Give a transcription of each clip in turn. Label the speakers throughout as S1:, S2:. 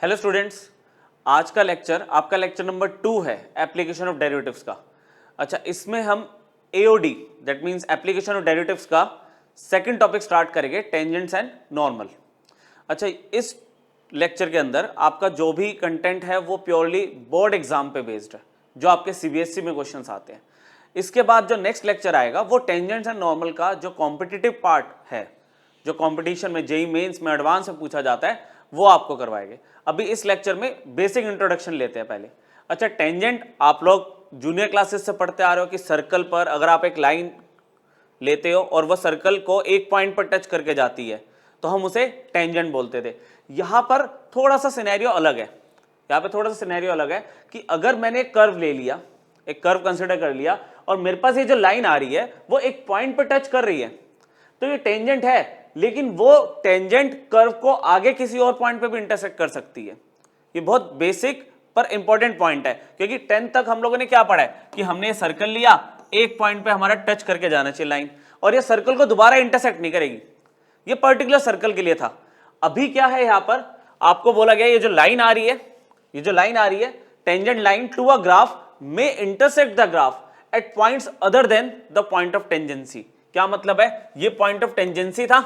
S1: Hello students, आज का lecture आपका लेक्चर नंबर 2 है एप्लीकेशन ऑफ डेरिवेटिव्स का। अच्छा, इसमें हम AOD that means application of derivatives का सेकंड टॉपिक स्टार्ट करेंगे, टेंजेंट्स एंड नॉर्मल। अच्छा, इस लेक्चर के अंदर आपका जो भी कंटेंट है वो प्योरली बोर्ड एग्जाम पे बेस्ड है, जो आपके सीबीएसई में क्वेश्चंस आते हैं। इसके बाद जो नेक्स्ट लेक्चर आएगा वो टेंजेंट्स एंड नॉर्मल का जो कॉम्पिटिटिव पार्ट है, जो कंपटीशन में जेई मेंस में एडवांस में पूछा जाता है, वो आपको करवाएंगे। अभी इस लेक्चर में बेसिक इंट्रोडक्शन लेते हैं पहले। अच्छा, टेंजेंट आप लोग जूनियर क्लासेस से पढ़ते आ रहे हो कि सर्कल पर अगर आप एक लाइन लेते हो और वह सर्कल को एक पॉइंट पर टच करके जाती है तो हम उसे टेंजेंट बोलते थे। यहां पर थोड़ा सा सिनेरियो अलग है। यहां पे थोड़ा सा सिनेरियो अलग है कि अगर मैंने एक कर्व ले लिया, एक कर्व कंसिडर कर लिया और मेरे पास ये जो लाइन आ रही है वो एक पॉइंट पर टच कर रही है, तो ये टेंजेंट है। लेकिन वो टेंजेंट कर्व को आगे किसी और पॉइंट पे भी इंटरसेक्ट कर सकती है। ये बहुत बेसिक पर इंपॉर्टेंट पॉइंट है, क्योंकि 10th तक हम लोगों ने क्या पढ़ा है कि हमने ये सर्कल लिया, एक पॉइंट पे हमारा टच करके जाना चाहिए लाइन, और ये सर्कल को दोबारा इंटरसेक्ट नहीं करेगी। ये पर्टिकुलर सर्कल के लिए था। अभी क्या है, यहां पर आपको बोला गया ये जो लाइन आ रही है, ये जो लाइन आ रही है, tangent line to a graph में intersect the graph at points other than the point of tangency. क्या मतलब है, ये पॉइंट ऑफ टेंजेंसी था,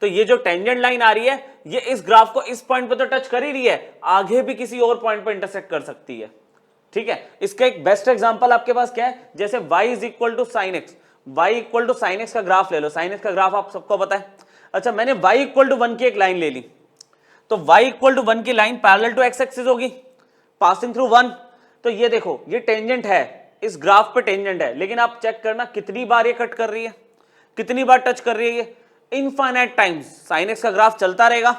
S1: तो ये जो टेंजेंट लाइन आ रही है ये इस ग्राफ को इस पॉइंट पे तो टच कर ही रही है, आगे भी किसी और पॉइंट पे इंटरसेक्ट कर सकती है। ठीक है, इसका एक बेस्ट एग्जांपल आपके पास क्या है, जैसे y is equal to sine x, y equal to sine x का ग्राफ ले लो। साइन एक्स का ग्राफ आप सबको पता है। अच्छा, मैंने y इक्वल टू 1 की एक लाइन ले ली, तो y इक्वल टू 1 की line parallel to x axis होगी, पासिंग थ्रू 1। तो ये देखो, ये टेंजेंट है, इस ग्राफ पे टेंजेंट है, लेकिन आप चेक करना कितनी बार ये कट कर रही है, कितनी बार टच कर रही है। ये इनफाइनाइट टाइम्स साइन एक्स का ग्राफ चलता रहेगा,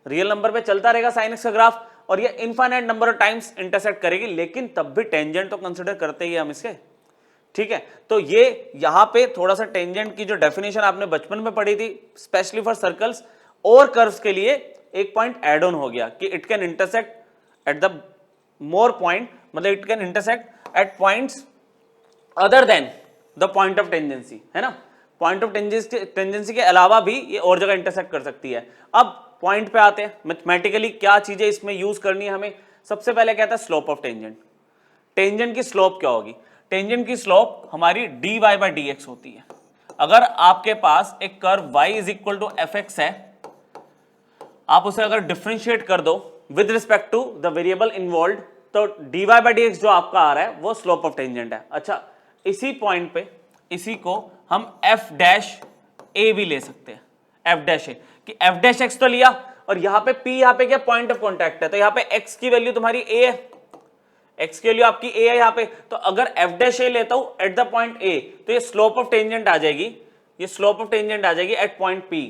S1: रियल नंबर पे चलता रहेगा साइन एक्स का ग्राफ, और ये infinite number of times intersect करेगी, लेकिन तब भी टेंजेंट तो कंसिडर करते ही हम इसके। ठीक है, तो ये यहां पे थोड़ा सा टेंजेंट की जो डेफिनेशन आपने बचपन में पढ़ी थी, स्पेशली फॉर सर्कल्स और कर्व्स के लिए एक पॉइंट एड ऑन हो गया कि it can intersect at the more point, मतलब it can intersect at points other than the point of tangency, है ना। पॉइंट ऑफ टेंजेंसी के अलावा भी ये और जगह इंटरसेक्ट कर सकती है। अब पॉइंट पे आते हैं, मैथमेटिकली क्या चीजें इसमें यूज करनी है हमें। सबसे पहले कहता है स्लोप ऑफ टेंजेंट। टेंजेंट की स्लोप क्या होगी, टेंजेंट की स्लोप हमारी dy बाई डी एक्स होती है। अगर आपके पास एक curve y is equal to f x है, आप उसे अगर डिफ्रेंशिएट कर दो with respect to the variable involve, तो dy बाई डी एक्स जो आपका आ रहा है वो स्लोप ऑफ टेंजेंट है। अच्छा, इसी पॉइंट पे इसी को हम f डैश a भी ले सकते हैं, f डैश a, कि f डैश x तो लिया, और यहां पे p, यहां पे क्या पॉइंट ऑफ कॉन्टैक्ट है, तो यहां पे x की वैल्यू तुम्हारी a है, x की वैल्यू आपकी a है यहां पे। तो अगर f डैश a लेता हूं एट द पॉइंट a, तो ये स्लोप ऑफ टेंजेंट आ जाएगी, ये स्लोप ऑफ टेंजेंट आ जाएगी एट पॉइंट p।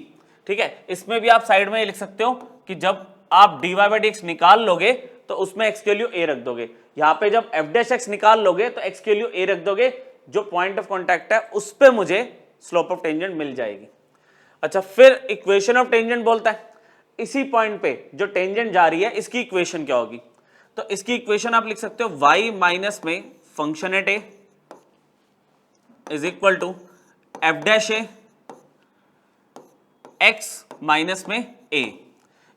S1: ठीक है, इसमें भी आप साइड में ये लिख सकते हो कि जब आप dy बाई डी एक्स निकाल लोगे तो उसमें x की वैल्यू a रख दोगे, यहां पे जब f डैश x निकाल लोगे तो x की वैल्यू a रख दोगे, जो पॉइंट ऑफ कांटेक्ट है उस पे मुझे स्लोप ऑफ टेंजेंट मिल जाएगी। अच्छा, फिर इक्वेशन ऑफ टेंजेंट बोलता है, इसी पॉइंट पे जो टेंजेंट जा रही है इसकी इक्वेशन क्या होगी। तो इसकी इक्वेशन आप लिख सकते हो y माइनस में function at a is equal to f dash a x minus में a।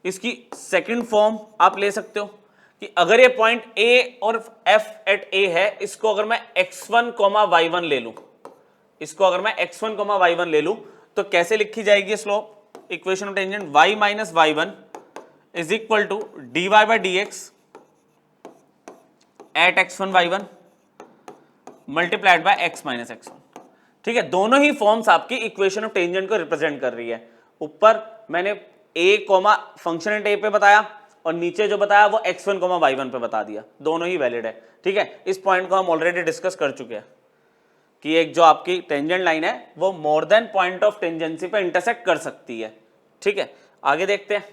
S1: इसकी सेकंड फॉर्म आप ले सकते हो कि अगर ये पॉइंट a और f एट a है, इसको अगर मैं x1 y1 ले लूं, इसको अगर मैं x1 y1 ले लूं, तो कैसे लिखी जाएगी slope, equation of tangent y minus y1 is equal to dy by d x at x1 y1 multiplied by x minus x1। ठीक है, दोनों ही फॉर्म्स आपकी इक्वेशन ऑफ टेंजेंट को रिप्रेजेंट कर रही है। ऊपर मैंने a फंक्शन एट a पे बताया, और नीचे जो बताया वो x1 y1 पे बता दिया, दोनों ही वैलिड है। ठीक है, इस पॉइंट को हम ऑलरेडी डिस्कस कर चुके हैं कि एक जो आपकी टेंजेंट लाइन है वो more than point of tangency पे इंटरसेक्ट कर सकती है। ठीक है, आगे देखते हैं।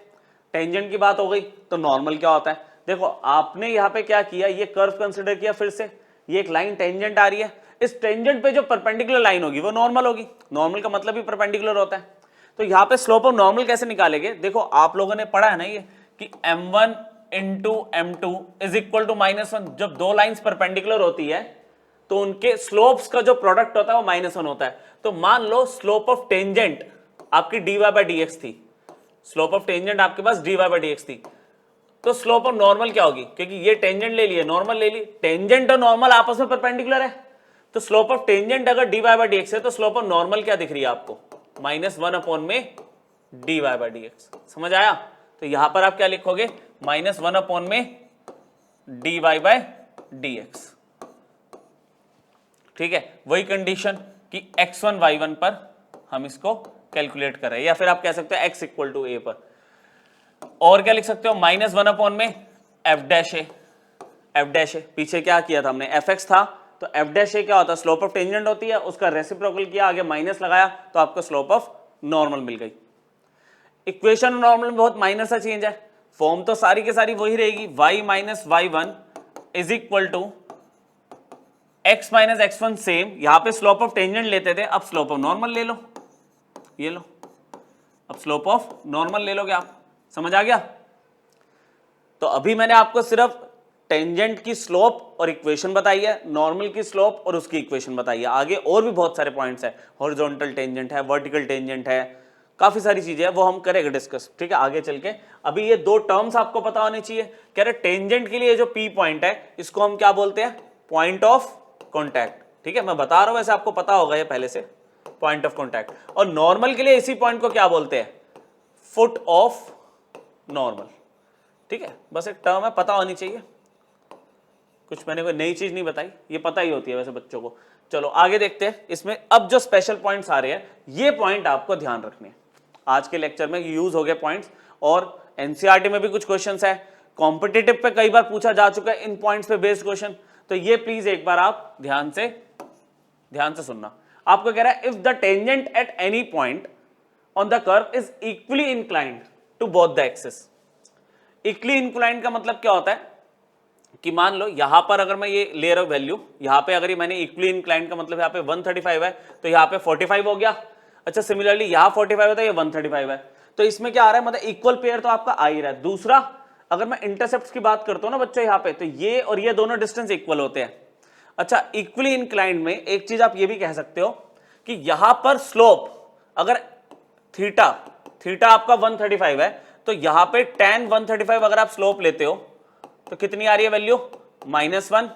S1: टेंजेंट की बात हो गई, तो नॉर्मल क्या होता है। देखो, आपने यहाँ पे क्या किया, ये कर्व कंसिडर किया, फिर से ये एक लाइन टेंजेंट आ रही है, इस टेंजेंट पे जो परपेंडिकुलर लाइन होगी वो नॉर्मल होगी। नॉर्मल का मतलब ही परपेंडिकुलर होता है। तो यहाँ पे स्लोप ऑफ नॉर्मल कैसे निकालेंगे, देखो आप लोगों ने पढ़ा है ना ये कि m1 into m2 is equal to -1। जब दो लाइंस परपेंडिकुलर होती है तो उनके स्लोप्स का जो प्रोडक्ट होता है वो -1 होता है। तो मान लो स्लोप ऑफ टेंजेंट आपकी dy बाई डी एक्स थी, स्लोप ऑफ टेंजेंट आपके पास dy बाई डी एक्स थी, तो स्लोप ऑफ नॉर्मल क्या होगी, क्योंकि ये टेंजेंट ले लिए, नॉर्मल ले ली, टेंजेंट और नॉर्मल आपस में परपेंडिकुलर है, तो स्लोप ऑफ टेंजेंट अगर dy बाई डी एक्स है तो स्लोप ऑफ नॉर्मल क्या दिख रही है आपको, -1 अपॉन में dy बाई डी एक्स। समझ आया? तो यहां पर आप क्या लिखोगे, -1 अपॉन में dy बाई डी एक्स। ठीक है, वही कंडीशन कि x1 y1 पर हम इसको कैलकुलेट कर रहे हैं, या फिर आप कह सकते हो x इक्वल टू a पर। और क्या लिख सकते हो, -1 अपॉन में f डैश ए, f डैश ए पीछे क्या किया था हमने, fx था, तो f डैश ए क्या होता है, स्लोप ऑफ टेंजेंट होती है, उसका रेसिप्रोकल किया, आगे माइनस लगाया, तो आपको स्लोप ऑफ नॉर्मल मिल गई। इक्वेशन नॉर्मल में बहुत माइनर सा चेंज है, फॉर्म तो सारी की सारी वही रहेगी, y minus y1 is equal to x minus x1 same, यहां पे स्लोप ऑफ टेंजेंट लेते थे, अब स्लोप ऑफ नॉर्मल ले लो, ये लो, अब स्लोप ऑफ नॉर्मल ले लोगे आप। समझ आ गया? तो अभी मैंने आपको सिर्फ टेंजेंट की स्लोप और इक्वेशन बताई है, नॉर्मल की स्लोप और उसकी इक्वेशन बताई है, आगे और भी बहुत सारे पॉइंट्स है, हॉरिजॉन्टल टेंजेंट है, वर्टिकल टेंजेंट है, काफी सारी चीजें हैं, वो हम करेंगे डिस्कस, ठीक है, आगे चल के। अभी ये दो टर्म्स आपको पता होनी चाहिए। कह रहे टेंजेंट के लिए जो पी पॉइंट है इसको हम क्या बोलते हैं, पॉइंट ऑफ कॉन्टैक्ट। ठीक है, मैं बता रहा हूं, वैसे आपको पता होगा ये पहले से, पॉइंट ऑफ कॉन्टैक्ट। और नॉर्मल के लिए इसी पॉइंट को क्या बोलते हैं, फुट ऑफ नॉर्मल। ठीक है, बस एक टर्म है, पता होनी चाहिए, कुछ मैंने कोई नई चीज नहीं बताई, ये पता ही होती है वैसे बच्चों को। चलो आगे देखते हैं, इसमें अब जो स्पेशल पॉइंट्स आ रहे हैं ये पॉइंट आपको ध्यान रखने हैं। आज के लेक्चर में यूज हो गए पॉइंट्स, और एनसीईआरटी में भी कुछ क्वेश्चंस है, कॉम्पिटिटिव पे कई बार पूछा जा चुका है इन पॉइंट्स पे बेस्ड क्वेश्चन, तो ये प्लीज एक बार आप ध्यान से सुनना। आपको कह रहा है if the tangent at any point on the curve is equally inclined to both the axis. Equally inclined का मतलब क्या होता है कि मान लो यहां पर अगर मैं ये ले रहा हूं वैल्यू, यहां पे अगर मैंने इक्वली इंक्लाइंड का मतलब यहां पे 135 है, तो यहां पे 45 हो गया। अच्छा, सिमिलरली यहां 45 है तो ये 135 है, तो इसमें क्या आ रहा है, मतलब इक्वल पेयर तो आपका आ ही रहा है। दूसरा, अगर मैं इंटरसेप्ट की बात करता हूं ना बच्चों यहाँ पे, तो ये और ये दोनों डिस्टेंस इक्वल होते हैं। अच्छा, इक्वली इंक्लाइंड में एक चीज आप ये भी कह सकते हो कि यहां पर स्लोप अगर थीटा आपका 135 है, तो यहां पे tan 135 अगर आप स्लोप लेते हो तो कितनी आ रही है वैल्यू, -1।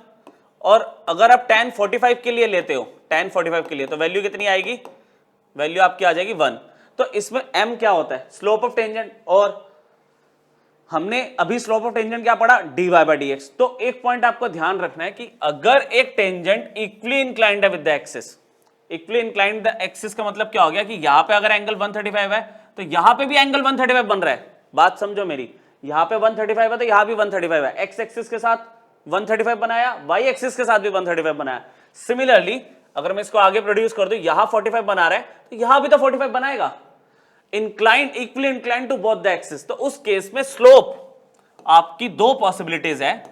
S1: और अगर आप tan 45 के लिए लेते हो, tan 45 के लिए, तो वैल्यू कितनी आएगी, वैल्यू आपकी आ जाएगी 1। तो इसमें m क्या होता है, स्लोप ऑफ टेंजेंट, और हमने अभी स्लोप ऑफ टेंजेंट क्या पढ़ा, dy बाई डी एक्स। तो एक पॉइंट आपको ध्यान रखना है कि अगर एक टेंजेंट इक्वली इंक्लाइंड है with the axis, equally inclined the axis का मतलब क्या हो गया कि यहां पे अगर एंगल 135 है तो यहां पे भी एंगल 135 बन रहा है। बात समझो मेरी, यहां पे 135 है तो यहां भी 135 है, एक्स एक्सिस के साथ 135 बनाया, वाई एक्सिस के साथ भी 135 बनाया। सिमिलरली अगर मैं इसको आगे प्रोड्यूस कर दूं, यहां 45 बना रहा है तो यहां भी तो 45 बनाएगा, inclined, equally inclined to both the axis. तो उस केस में स्लोप आपकी दो पॉसिबिलिटीज है,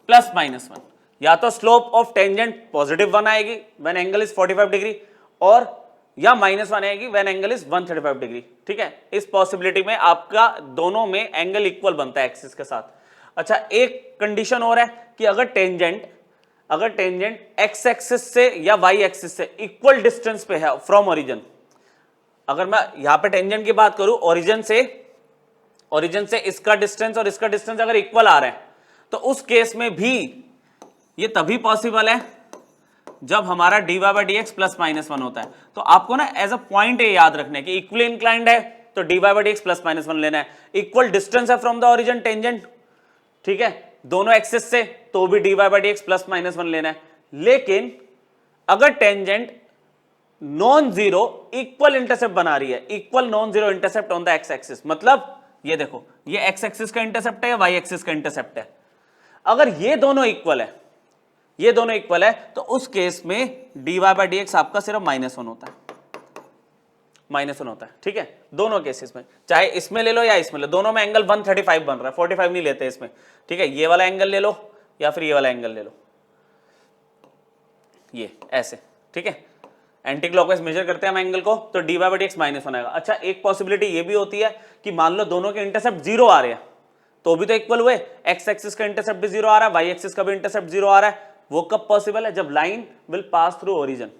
S1: +-1, या तो स्लोप ऑफ टेंजेंट पॉजिटिव 1 आएगी व्हेन एंगल इज 45 डिग्री, और या -1 आएगी व्हेन एंगल इज 135 डिग्री। ठीक है, इस पॉसिबिलिटी में आपका दोनों में एंगल इक्वल बनता है एक्सिस के साथ। अच्छा, एक कंडीशन और है कि अगर टेंजेंट एक्स एक्सिस से या वाई एक्सिस से इक्वल डिस्टेंस पे है फ्रॉम ओरिजिन, अगर मैं यहां पे टेंजेंट की बात करूं, ओरिजिन से इसका डिस्टेंस और इसका डिस्टेंस अगर इक्वल आ रहा है, तो उस केस में भी ये तभी पॉसिबल है जब हमारा dy बाई डी एक्स +-1 होता है। तो आपको ना एज अ पॉइंट ये याद रखना है कि इक्वली इंक्लाइंड है तो dy बाई डी एक्स +-1 लेना है, इक्वल डिस्टेंस है फ्रॉम द ओरिजिन टेंजेंट, ठीक है, दोनों एक्सिस से, तो भी dy बाई डी एक्स +-1 लेना है। लेकिन अगर tangent non zero equal intercept बना रही है, equal non zero intercept on the x axis, मतलब ये देखो, ये एक्स एक्सिस का इंटरसेप्ट है या वाई एक्सिस का इंटरसेप्ट है, अगर ये दोनों इक्वल है, तो उस केस में dy बाई डी एक्स आपका सिर्फ -1 होता है। ठीक है, दोनों केसेस में, चाहे इसमें ले लो या इसमें ले लो, दोनों में एंगल 135 बन रहा है, 45 नहीं लेते इसमें। ठीक है, ये वाला एंगल ले लो या फिर ये वाला एंगल ले लो, ये ऐसे। ठीक है, एंटी क्लॉकवाइज मेजर करते हैं हम एंगल को, तो dy बाई डी एक्स -1 आएगा। अच्छा, एक पॉसिबिलिटी ये भी होती है कि मान लो दोनों के इंटरसेप्ट 0 आ रहे हैं, तो भी तो इक्वल हुए, एक्स एक्सिस का इंटरसेप्ट भी 0 आ रहा है, वाई एक्सिस का भी इंटरसेप्ट 0 आ रहा है। वो कब पॉसिबल है, जब line will pass through origin.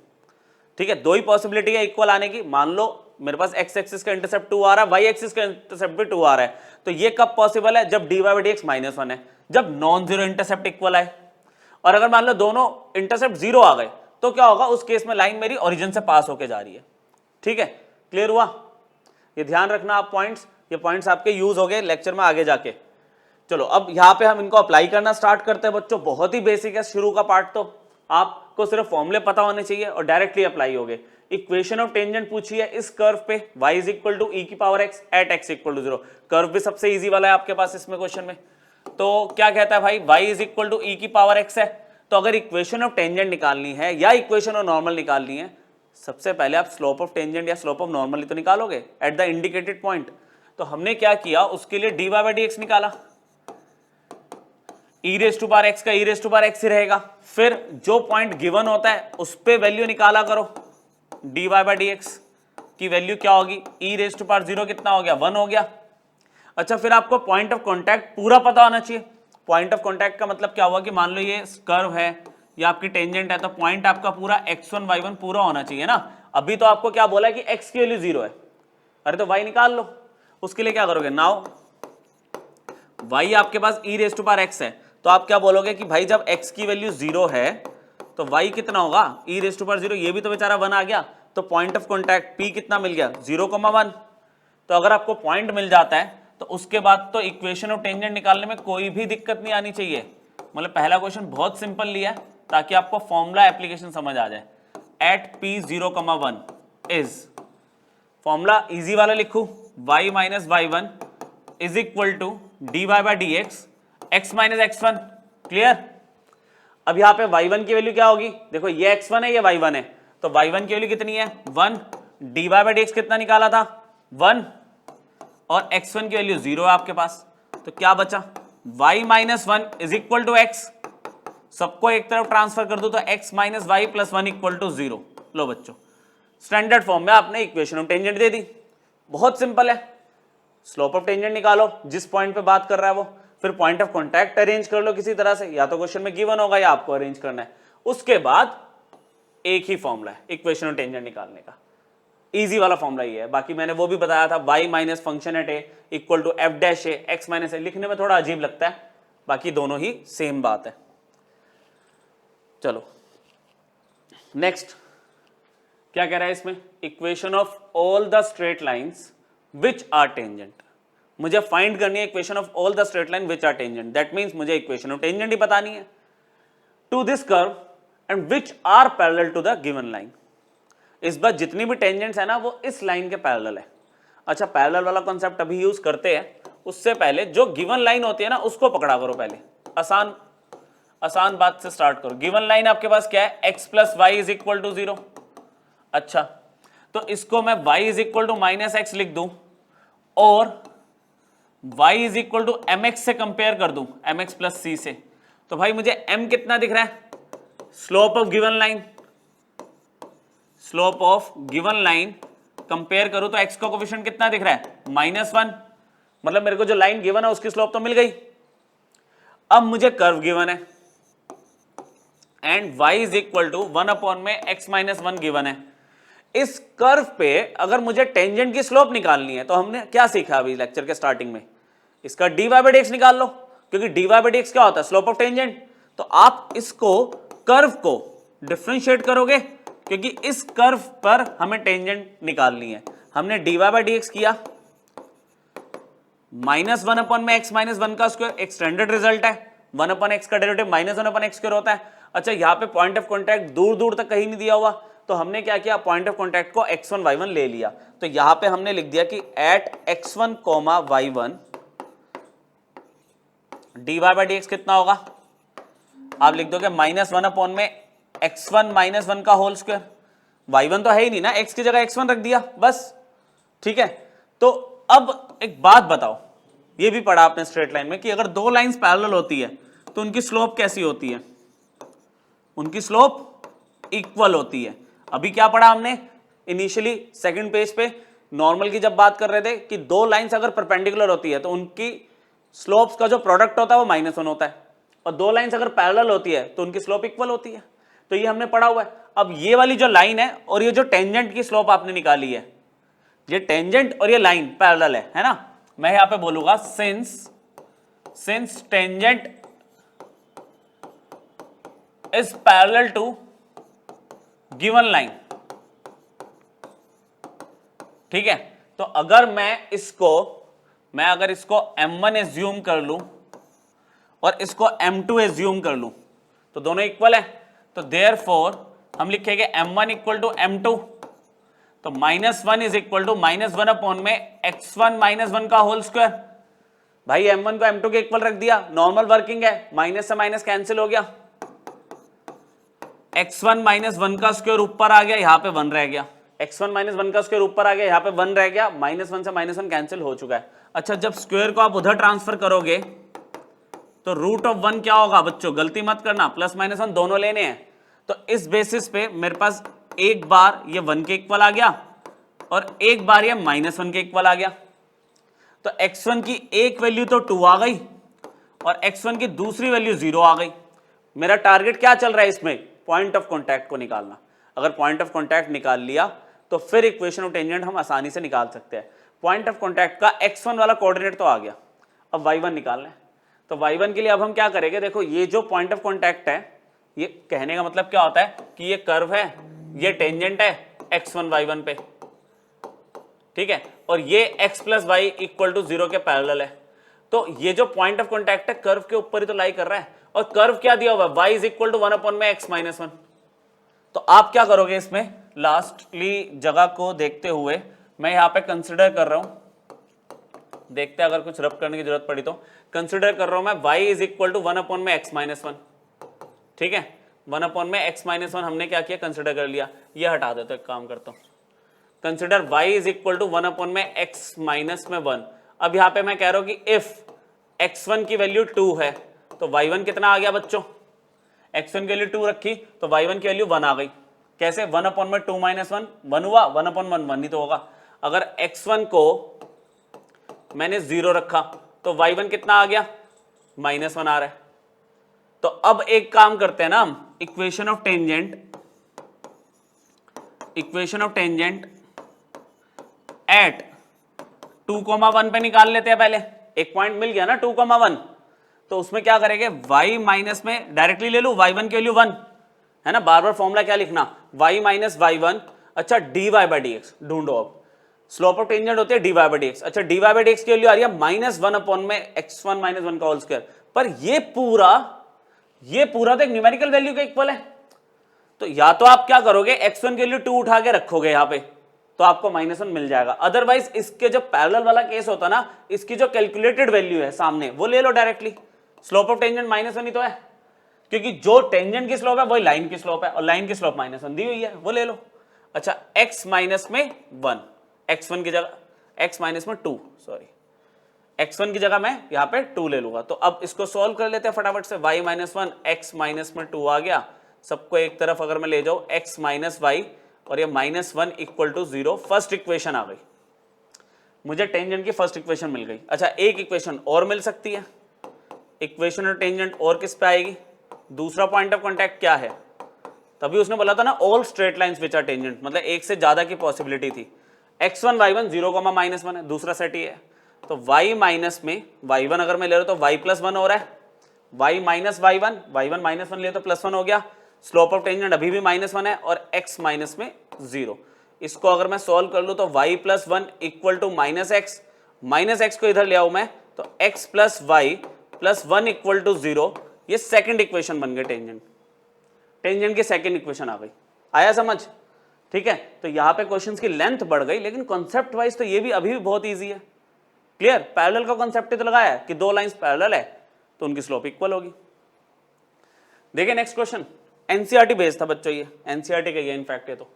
S1: ठीक है, दो ही पॉसिबिलिटी है इक्वल आने की। मान लो मेरे पास एक्स एक्सिस का इंटरसेप्ट 2 आ रहा है, वाई एक्सिस का इंटरसेप्ट भी 2 आ रहा है। तो ये कब पॉसिबल है? जब dy बाई dx -1 है, जब नॉन जीरो इंटरसेप्ट इक्वल है। और अगर मान लो दोनों इंटरसेप्ट जीरो आ गए तो क्या होगा? उस केस में लाइन मेरी ओरिजिन से पास होके जा रही है। ठीक है, क्लियर हुआ? ये ध्यान रखना आप पॉइंट्स, ये पॉइंट्स आपके यूज हो गए लेक्चर में आगे जाके। चलो अब यहाँ पे हम इनको अप्लाई करना स्टार्ट करते हैं बच्चों। बहुत ही बेसिक है शुरू का पार्ट, तो आपको सिर्फ फॉर्मूले पता होने चाहिए और डायरेक्टली अप्लाई हो गए। इक्वेशन ऑफ टेंजेंट पूछी है इस कर्व पे, y is equal to e की power x at x equal to 0। Curve भी सबसे इजी वाला है आपके पास इसमें क्वेश्चन में। तो क्या कहता है भाई? y is equal to e की पावर x है। तो अगर इक्वेशन ऑफ टेंजेंट निकालनी है या इक्वेशन ऑफ नॉर्मल निकालनी है, सबसे पहले आप स्लोप ऑफ टेंजेंट या स्लोप ऑफ नॉर्मल ही तो निकालोगे एट द इंडिकेटेड पॉइंट। तो हमने क्या किया, उसके लिए dy बाई dx निकाला, e raise to power x का e raise to power x ही रहेगा। फिर जो पॉइंट गिवन होता है उस पे वैल्यू निकाला करो, dy बाई dx की वैल्यू क्या होगी? e रेज टू पावर 0 कितना हो गया? 1 हो गया। अच्छा, फिर आपको पॉइंट ऑफ कॉन्टैक्ट पूरा पता होना चाहिए। पॉइंट ऑफ कॉन्टैक्ट का मतलब क्या हुआ कि मान लो ये कर्व है या आपकी टेंजेंट है, तो पॉइंट आपका पूरा x1 y1 पूरा होना चाहिए ना। अभी तो आपको क्या बोला है कि x की वैल्यू 0 है, अरे तो y निकाल लो। उसके लिए क्या करोगे? नाउ y आपके पास e raise to power x है, तो आप क्या बोलोगे कि भाई जब x की वैल्यू 0 है तो y कितना होगा? e रेज टू पावर 0, ये भी तो बेचारा 1 आ गया। तो पॉइंट ऑफ कॉन्टैक्ट p कितना मिल गया? 0,1। तो अगर आपको पॉइंट मिल जाता है तो उसके बाद तो इक्वेशन ऑफ टेंजेंट निकालने में कोई भी दिक्कत नहीं आनी चाहिए। मतलब पहला क्वेश्चन बहुत सिंपल लिया है ताकि आपको फॉर्मूला एप्लीकेशन समझ आ जाए। At p 0,1 is, formula easy वाला लिखूं, y minus y1 is equal to dy by dx x minus x1। Clear? अब यहाँ पे y1 की वैल्यू क्या होगी? देखो ये x1 है, ये y1 है, तो y1 की वैल्यू कितनी है? 1। dy बाई dx कितना निकाला था? 1। और x1 की वैल्यू 0 है आपके पास, तो क्या बचा? y minus 1 is equal to x। सबको एक तरफ ट्रांसफर कर दो तो x minus y plus 1 equal to 0। लो बच्चों, स्टैंडर्ड फॉर्म में आपने इक्वेशन ऑफ टेंजेंट दे दी। बहुत सिंपल है। स्लोप ऑफ टेंजेंट निकालो जिस पॉइंट पे बात कर रहा है वो, फिर पॉइंट ऑफ कॉन्टैक्ट अरेंज कर लो किसी तरह से, या तो क्वेश्चन में गिवन होगा या आपको अरेंज करना है। उसके बाद एक ही फॉर्मूला है इक्वेशन ऑफ टेंजेंट निकालने का, इजी वाला फॉर्मूला ये है। बाकी मैंने वो भी बताया था, y minus function at a equal to f dash a x minus a. लिखने में थोड़ा अजीब लगता है, बाकी दोनों ही सेम बात है। चलो नेक्स्ट क्या कह रहा है इसमें? Equation of all the straight lines which are tangent. मुझे फाइंड करनी है equation of all the straight line which are tangent. That means मुझे इक्वेशन ऑफ टेंजेंट ही बतानी है to this curve and which are parallel to the given line. इस बार जितनी भी टेंजेंट्स है ना वो इस लाइन के पैरेलल है। अच्छा, पैरेलल वाला कॉन्सेप्ट अभी यूज करते हैं, उससे पहले जो गिवन लाइन होती है ना उसको पकड़ा करो पहले। आसान बात से स्टार्ट करो। गिवन लाइन आपके पास क्या है? x plus y is equal to 0। अच्छा, तो इसको मैं y is equal to minus x लिख दूं और y is equal to m x से कंपेयर कर दूं, एम एक्स प्लस सी से। तो भाई मुझे m कितना दिख रहा है? Slope of given line, slope of given line compare करूं तो x का कोफिशिएंट कितना दिख रहा है? -1। मतलब मेरे को जो लाइन गिवन है उसकी स्लोप तो मिल गई। अब मुझे कर्व गिवन है and y is equal to 1 upon में x माइनस 1 गिवन है। इस कर्व पे अगर मुझे टेंजेंट की स्लोप निकालनी है तो हमने क्या सीखा अभी लेक्चर के स्टार्टिंग में? इसका dy बाई dx निकाल लो, क्योंकि dy बाई dx क्या होता है? Slope of tangent. तो आप इसको कर्व को डिफरेंशिएट करोगे क्योंकि इस कर्व पर हमें टेंजेंट निकालनी है। हमने dy बाई dx किया, -1 अपॉन में x माइनस 1 का स्क्वायर, एक स्टैंडर्ड रिजल्ट है। 1 अपॉन x का डेरिवेटिव -1 अपॉन x स्क्वायर होता है। अच्छा, यहाँ पे पॉइंट ऑफ कॉन्टैक्ट दूर दूर तक कहीं नहीं दिया हुआ, तो हमने क्या किया? पॉइंट ऑफ कॉन्टैक्ट को x1 y1 ले लिया। तो यहां पे हमने लिख दिया कि eight x1 y1 dy by dx कितना होगा? आप लिख दोगे -1 अपॉन में x1 माइनस 1 का होल स्क्वायर। y1 तो है ही नहीं ना, x की जगह x1 रख दिया बस। ठीक है, तो अब एक बात बताओ, ये भी पढ़ा आपने स्ट्रेट लाइन में कि अगर दो लाइंस पैरेलल होती है तो उनकी स्लोप कैसी होती है? उनकी स्लोप इक्वल होती है। अभी क्या पढ़ा हमने इनिशियली सेकंड पेज पे? नॉर्मल की जब बात कर रहे थे कि दो लाइंस अगर परपेंडिकुलर होती है तो उनकी स्लोप्स का जो प्रोडक्ट होता है वो -1 होता है, और दो लाइंस अगर पैरेलल होती है तो उनकी स्लोप इक्वल होती है। तो ये हमने पढ़ा हुआ है। अब ये वाली जो लाइन है और ये जो टेंजेंट की स्लोप आपने निकाली है, ये टेंजेंट और ये लाइन पैरेलल है ना। मैं यहां पे बोलूंगा since tangent is parallel to given line. ठीक है, तो अगर मैं अगर इसको m1 एज्यूम कर लूं और इसको m2 एज्यूम कर लूं तो दोनों इक्वल है, तो देयरफॉर हम लिखेंगे m1 इक्वल टू m2, तो -1 इज इक्वल टू -1 अपॉन में x1 -1 का होल स्क्वायर। भाई m1 को m2 के इक्वल रख दिया, नॉर्मल वर्किंग है, माइनस से माइनस कैंसिल हो गया, x1 -1 का स्क्वायर ऊपर आ गया, यहां पे 1 रह गया, x1 -1 का स्क्वायर ऊपर आ गया, यहां पे 1 रह गया, -1 से -1 कैंसिल हो चुका है। अच्छा, जब स्क्वायर को आप उधर ट्रांसफर करोगे तो √1 क्या होगा बच्चों, गलती मत करना, +-1 दोनों लेने हैं। तो इस बेसिस पे मेरे पास एक बार ये 1 के इक्वल आ गया और एक बार ये -1 के इक्वल आ गया। तो x1 की एक वैल्यू तो 2 आ गई और x1 की दूसरी वैल्यू 0 आ गई। मेरा टारगेट क्या चल रहा है इसमें, पॉइंट ऑफ कॉन्टैक्ट को निकालना। अगर पॉइंट ऑफ कॉन्टैक्ट निकाल लिया तो फिर इक्वेशन ऑफ टेंजेंट हम आसानी से निकाल सकते हैं। पॉइंट ऑफ कॉन्टैक्ट का x1 वाला कोऑर्डिनेट तो आ गया, अब y1 निकालना है। तो y1 के लिए अब हम क्या करेंगे, देखो ये जो पॉइंट ऑफ कॉन्टैक्ट है, ये कहने का मतलब क्या होता है कि ये कर्व है, ये टेंजेंट है x1 y1 पे, ठीक है, और ये x plus y equal to 0 के पैरेलल है। तो ये जो पॉइंट ऑफ कॉन्टैक्ट है कर्व के ऊपर ही तो लाई कर रहा है, और कर्व क्या दिया हुआ है, y is equal to 1 upon में x माइनस 1। तो आप क्या करोगे इसमें, लास्टली जगह को देखते हुए मैं यहां पे कंसिडर कर रहा हूं, देखते हैं अगर कुछ रब करने की जरूरत पड़ी तो। कंसिडर कर रहा हूं मैं y is equal to 1 upon में x माइनस 1, ठीक है, 1 अपॉन में x माइनस 1 हमने क्या किया, कंसिडर कर लिया। ये हटा देते, एक काम करता हूं, consider y is equal to 1 upon में x माइनस में 1। अब यहां पे मैं कह रहा हूं कि इफ x1 की वैल्यू 2 है तो y1 कितना आ गया बच्चों, x1 की वैल्यू 2 रखी तो y1 की वैल्यू 1 आ गई। कैसे, 1 अपॉन में 2 माइनस 1, 1 हुआ, 1 अपॉन 1 1 ही तो होगा। अगर x1 को मैंने 0 रखा तो y1 कितना आ गया, -1 आ रहा है। तो अब एक काम करते हैं ना हम, इक्वेशन ऑफ टेंजेंट एट 2,1 पे निकाल लेते हैं। पहले एक पॉइंट मिल गया ना 2,1, तो उसमें क्या करेंगे, y माइनस में डायरेक्टली ले लूं, y1 की वैल्यू 1 है ना, बार बार फॉर्मूला क्या लिखना, y माइनस y1। अच्छा, dy बाई dx ढूंढो। अब स्लोप ऑफ टेंजेंट होती है dy बाई dx। अच्छा, dy बाई dx की वैल्यू आ रही है -1 अपॉन में x1 माइनस 1 का होल स्क्वायर। पर ये पूरा तो एक न्यूमेरिकल वैल्यू के इक्वल है। तो या तो आप क्या करोगे, x1 की वैल्यू 2 उठा के रखोगे यहां पे, तो आपको -1 मिल जाएगा। अदरवाइज इसके जो पैरेलल वाला केस होता ना, इसकी जो कैलकुलेटेड वैल्यू है सामने वो ले लो डायरेक्टली, स्लोप ऑफ टेंजेंट -1 ही तो है, क्योंकि जो टेंजेंट की स्लोप है वही लाइन की स्लोप है, और लाइन की स्लोप -1 दी हुई है, वो ले लो। अच्छा, x माइनस में 1, x1 की जगह x माइनस में 2, सॉरी x1 की जगह मैं यहां पे 2 ले लूंगा। तो अब इसको सॉल्व कर लेते हैं फटाफट से, y माइनस 1 x माइनस में 2 आ गया, सबको एक तरफ अगर मैं ले जाऊं x माइनस वाई और ये -1 इक्वल टू 0, फर्स्ट इक्वेशन आ गई, मुझे टेंजेंट की फर्स्ट इक्वेशन मिल गई। अच्छा, एक इक्वेशन और मिल सकती है, इक्वेशन और टेंजेंट और किस पे आएगी, दूसरा पॉइंट ऑफ कॉन्टैक्ट क्या है, तभी उसने बोला था ना all straight lines which are tangent, मतलब एक से ज्यादा की पॉसिबिलिटी थी। x1 y1 0, -1 है, दूसरा सेट ही है। तो y माइनस में y1 अगर मैं ले रहा हूं तो y प्लस 1 हो रहा है, y माइनस y1 -1 ले तो +1 हो गया, स्लोप ऑफ टेंजेंट अभी भी -1 है, और x माइनस में 0। इसको अगर मैं सॉल्व कर लूं तो y plus 1 equal to -x, -x को इधर ले आऊं मैं तो x plus y plus 1 equal to 0, ये सेकंड इक्वेशन बन गई, टेंजेंट की सेकंड इक्वेशन आ गई। आया समझ, ठीक है। तो यहां पे क्वेश्चंस की लेंथ बढ़ गई, लेकिन कॉन्सेप्ट वाइज तो ये भी अभी भी बहुत ईजी है। क्लियर, पैरेलल का कॉन्सेप्ट ही तो लगाया है कि दो लाइंस पैरेलल है तो उनकी स्लोप इक्वल होगी। देखिए नेक्स्ट क्वेश्चन, एनसीईआरटी बेस्ड था बच्चों, ये एनसीईआरटी का ही है इनफैक्ट ये तो।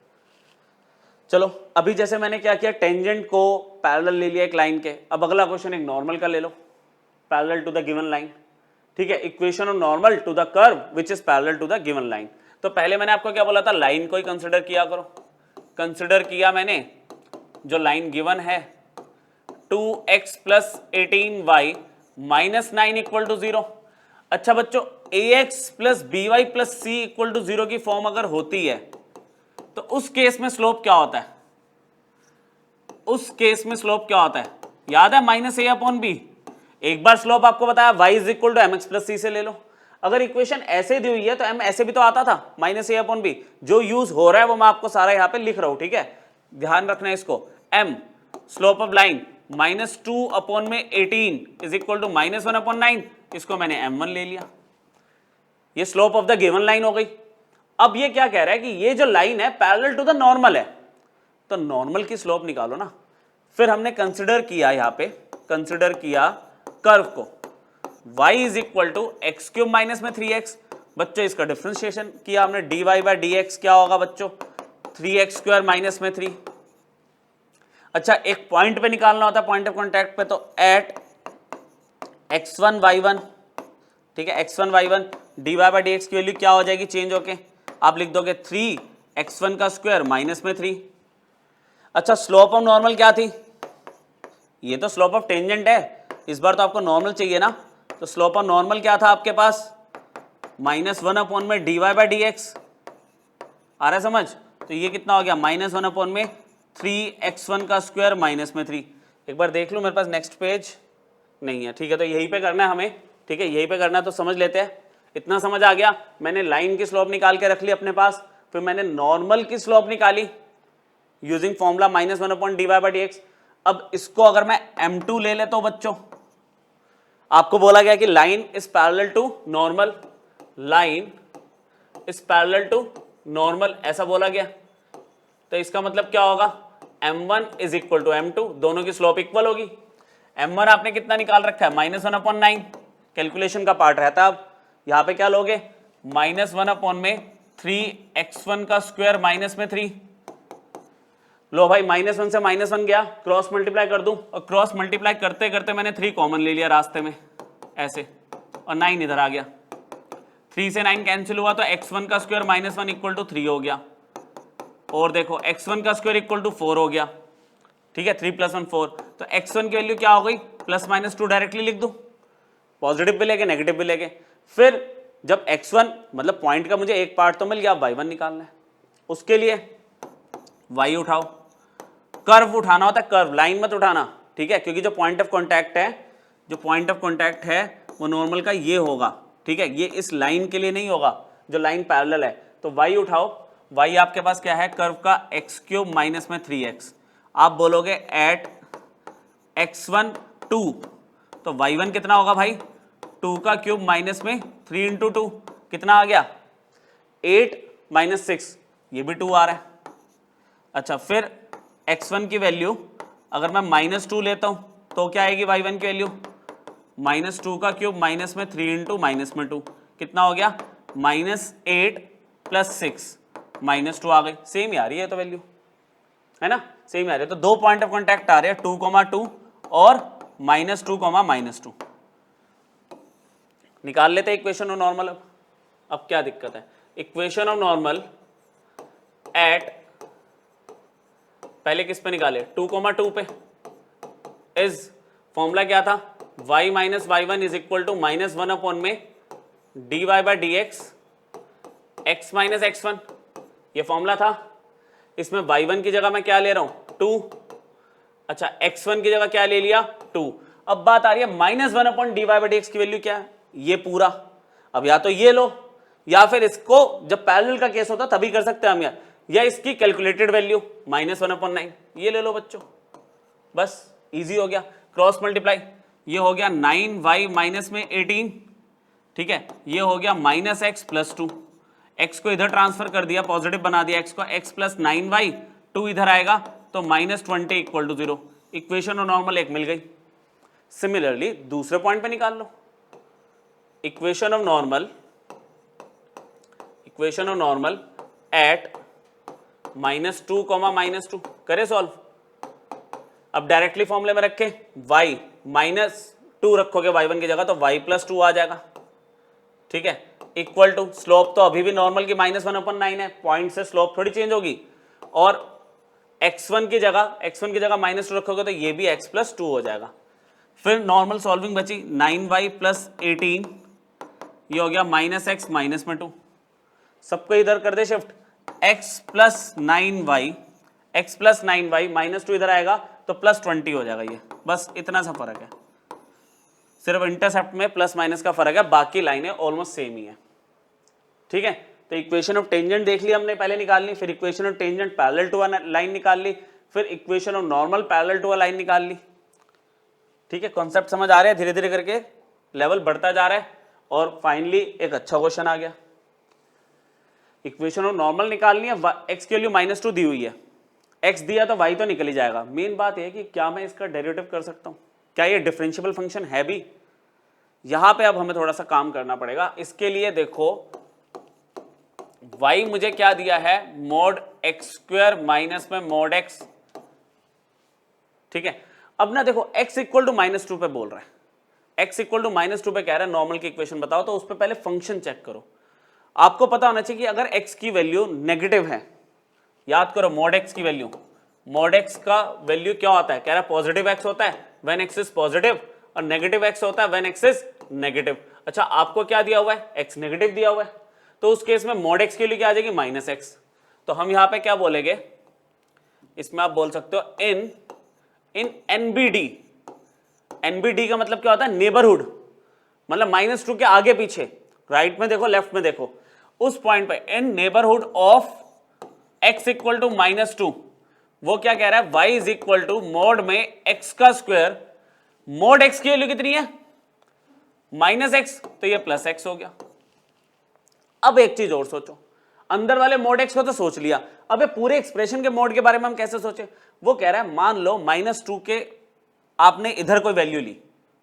S1: चलो अभी जैसे मैंने क्या किया, टेंजेंट को पैरेलल ले लिया एक लाइन के, अब अगला क्वेश्चन एक नॉर्मल का ले लो, parallel to the given line, ठीक है, equation of normal to the curve which is parallel to the given line. तो पहले मैंने आपको क्या बोला था, लाइन को ही कंसिडर किया करो। कंसिडर किया मैंने, जो लाइन गिवन है 2x plus 18y minus 9 equal to 0। अच्छा बच्चों, ax plus by plus c equal to 0 की फॉर्म अगर होती है तो उस केस में स्लोप क्या होता है, उस केस में स्लोप क्या होता है, याद है माइनस ए अपॉन बी। एक बार स्लोप आपको बताया y is equal to m x plus c से ले लो। अगर इक्वेशन ऐसे दी हुई है तो m ऐसे भी तो आता था, माइनस ए अपॉन बी। जो यूज हो रहा है वो मैं आपको सारा यहाँ पे लिख रहा हूं, ठीक है, ध्यान रखना है इसको। m slope of line minus two upon में 18 is equal to minus one upon 9, इसको मैंने m1 ले लिया। ये slope of the given line हो गई। अब ये क्या कह रहा है कि ये जो लाइन है पैरेलल टू द नॉर्मल है, तो नॉर्मल की स्लोप निकालो ना। फिर हमने कंसिडर किया, यहाँ पे कंसिडर किया कर्व को, y is equal to x cube minus में 3x। बच्चों इसका डिफरेंशिएशन किया हमने, dy बाई डी एक्स क्या होगा बच्चों, 3x स्क्वायर माइनस में 3। अच्छा एक पॉइंट पे निकालना होता है, पॉइंट ऑफ कॉन्टैक्ट पे, तो एट x1 y1, ठीक है, x1 y1 dy by d x की वैल्यू क्या हो जाएगी चेंज होके, आप लिख दोगे 3x1 का स्क्वायर माइनस में 3। अच्छा स्लोप ऑफ नॉर्मल क्या थी, ये तो स्लोप ऑफ टेंजेंट है, इस बार तो आपको नॉर्मल चाहिए ना, तो स्लोप ऑफ नॉर्मल क्या था आपके पास, माइनस वन अपॉन में dy बाई डी एक्स। आ रहा है समझ, तो ये कितना हो गया, माइनस वन अपॉन में 3x1 का स्क्वायर माइनस में 3। एक बार देख लो मेरे पास नेक्स्ट पेज नहीं है, ठीक है, तो यहीं पे करना है हमें, ठीक है, यहीं पे करना है, तो समझ लेते हैं। इतना समझ आ गया, मैंने लाइन की स्लोप निकाल के रख ली अपने पास, फिर मैंने नॉर्मल की स्लोप निकाली using formula minus one upon d y by d x. अब इसको अगर मैं m2 ले लेता हूं बच्चों, आपको बोला गया कि line is parallel to normal, line is parallel to normal, ऐसा बोला गया, तो इसका मतलब क्या होगा, m1 is equal to m2, दोनों की स्लोप इक्वल होगी। m1 आपने कितना निकाल रखा है, माइनस वन अपॉन 9, कैलकुलेशन का पार्ट रहता है। अब यहां पे क्या लोगे, माइनस वन अपॉन में 3x1 का स्क्वायर माइनस में 3। लो भाई माइनस वन से माइनस वन गया, क्रॉस मल्टीप्लाई कर दूं, और क्रॉस मल्टीप्लाई करते करते मैंने 3 कॉमन ले लिया रास्ते में ऐसे, और 9 इधर आ गया, 3 से 9 कैंसिल हुआ, तो x1 का square minus one equal to 3 हो गया, और देखो x1 का स्क्वायर इक्वल टू 4 हो गया, ठीक है, 3 प्लस 1 4, तो x1 की वैल्यू क्या हो गई, प्लस माइनस 2 डायरेक्टली लिख दूं, पॉजिटिव भी लेके नेगेटिव भी लेके। फिर जब x1 मतलब पॉइंट का मुझे एक पार्ट तो मिल गया, अब y1 निकालना है, उसके लिए y उठाओ, कर्व उठाना होता है, कर्व, लाइन मत उठाना, ठीक है, क्योंकि जो पॉइंट ऑफ कॉन्टैक्ट है, जो पॉइंट ऑफ कॉन्टैक्ट है वो नॉर्मल का ये होगा, ठीक है, ये इस लाइन के लिए नहीं होगा जो लाइन पैरेलल है। तो y उठाओ, y आपके पास क्या है, कर्व का x क्यूब माइनस में 3x, आप बोलोगे एट x1 2, तो y1 कितना होगा भाई, 2 का क्यूब माइनस में 3 इंटू 2 कितना आ गया, 8 माइनस 6, ये भी 2 आ रहा है। अच्छा फिर x1 की वैल्यू अगर मैं माइनस 2 लेता हूं तो क्या आएगी y1 की वैल्यू, माइनस 2 का क्यूब माइनस में 3 इंटू माइनस में 2 कितना हो गया, माइनस 8 प्लस 6 माइनस 2 आ गई, सेम ही आ रही है तो वैल्यू, है ना, सेम ही आ रही है। तो दो पॉइंट ऑफ कॉन्टैक्ट आ रहे हैं, 2,2 और माइनस 2, माइनस 2। निकाल लेते हैं इक्वेशन ऑफ नॉर्मल। अब क्या दिक्कत है, इक्वेशन ऑफ नॉर्मल एट, पहले किस पे निकाले, 2,2 पे, इज फॉर्मूला क्या था, y minus y1 is equal to minus one upon में dy by d x x minus x1, ये फॉर्मूला था। इसमें y1 की जगह मैं क्या ले रहा हूं, 2, अच्छा x1 की जगह क्या ले लिया, 2। अब बात आ रही है minus one upon d y by d x की वैल्यू क्या है, ये पूरा। अब या तो ये लो या फिर इसको, जब पैरेलल का केस होता तभी कर सकते हैं हम, या इसकी calculated value minus one upon 9, ये ले लो बच्चों, बस इजी हो गया। क्रॉस मल्टीप्लाई, ये हो गया 9y माइनस में 18, ठीक है, ये हो गया माइनस एक्स प्लस 2, एक्स को इधर ट्रांसफर कर दिया, पॉजिटिव बना दिया एक्स को, एक्स प्लस 9y, 2 इधर आएगा तो minus 20 equal to 0। Equation of normal एक मिल गई। सिमिलरली दूसरे पॉइंट पे निकाल लो, equation of normal, equation of normal at minus 2 minus 2, करे सॉल्व। अब डायरेक्टली फॉर्मूले में रखे, y माइनस 2 रखोगे y1 की जगह तो y प्लस 2 आ जाएगा, ठीक है, इक्वल टू, स्लोप तो अभी भी नॉर्मल की माइनस वन अपॉन 9 है, पॉइंट से स्लोप थोड़ी चेंज होगी, और x1 की जगह माइनस 2 रखोगे तो ये भी x प्लस 2 हो जाएगा। फिर नॉर्मल सॉल्विंग बची, 9y प्लस 18, ये हो गया माइनस एक्स माइनस में 2, सबको इधर कर दे shift, x plus 9y x plus 9y minus 2 इधर आएगा तो प्लस 20 हो जाएगा। ये बस इतना सा फर्क है, सिर्फ इंटरसेप्ट में प्लस माइनस का फर्क है, बाकी लाइनें ऑलमोस्ट सेम ही है। ठीक है, तो इक्वेशन ऑफ टेंजेंट देख ली हमने पहले निकालनी, फिर equation of tangent parallel to a line निकाल ली, फिर equation of normal parallel to a line निकाल ली। ठीक है, कॉन्सेप्ट समझ आ रहे हैं, धीरे धीरे करके लेवल बढ़ता जा रहा है और फाइनली एक अच्छा क्वेश्चन आ गया। इक्वेशन ऑफ नॉर्मल निकालनी है, x की वैल्यू -2 दी हुई है, x दिया तो y तो निकल ही जाएगा। मेन बात यह है कि क्या मैं इसका डेरिवेटिव कर सकता हूं, क्या ये डिफरेंशिएबल फंक्शन है भी। यहां पे अब हमें थोड़ा सा काम करना पड़ेगा। इसके लिए देखो y मुझे क्या दिया है, mod x² माइनस में mod x। ठीक है, अब ना देखो x इक्वल टू -2 पे बोल रहा है, x इक्वल टू -2 पे कह रहा है नॉर्मल की इक्वेशन बताओ, तो उस पर पहले फंक्शन चेक करो। आपको पता होना चाहिए कि अगर x की वैल्यू नेगेटिव है, याद करो mod x की वैल्यू, mod x का वैल्यू क्या होता है, कह रहा है पॉजिटिव x होता है व्हेन x इज पॉजिटिव और नेगेटिव x होता है व्हेन x इज नेगेटिव। अच्छा, आपको क्या दिया हुआ है, x नेगेटिव दिया हुआ है, तो उस केस में mod x के लिए क्या आ जाएगी -x। तो हम यहां पे क्या बोलेंगे, इसमें आप बोल सकते हो इन NBD। NBD का मतलब क्या होता है, नेबरहुड, मतलब -2 के आगे पीछे, राइट में देखो लेफ्ट में देखो, उस पॉइंट पे in neighbourhood of x equal to -2, वो क्या कह रहा है, y is equal to mod में x का स्क्वायर, मोड x की वैल्यू कितनी है -x, तो ये +x हो गया। अब एक चीज और सोचो, अंदर वाले मोड x को तो सोच लिया, अब ये पूरे एक्सप्रेशन के मोड के बारे में हम कैसे सोचे। वो कह रहा है मान लो -2 के आपने इधर कोई वैल्यू ली,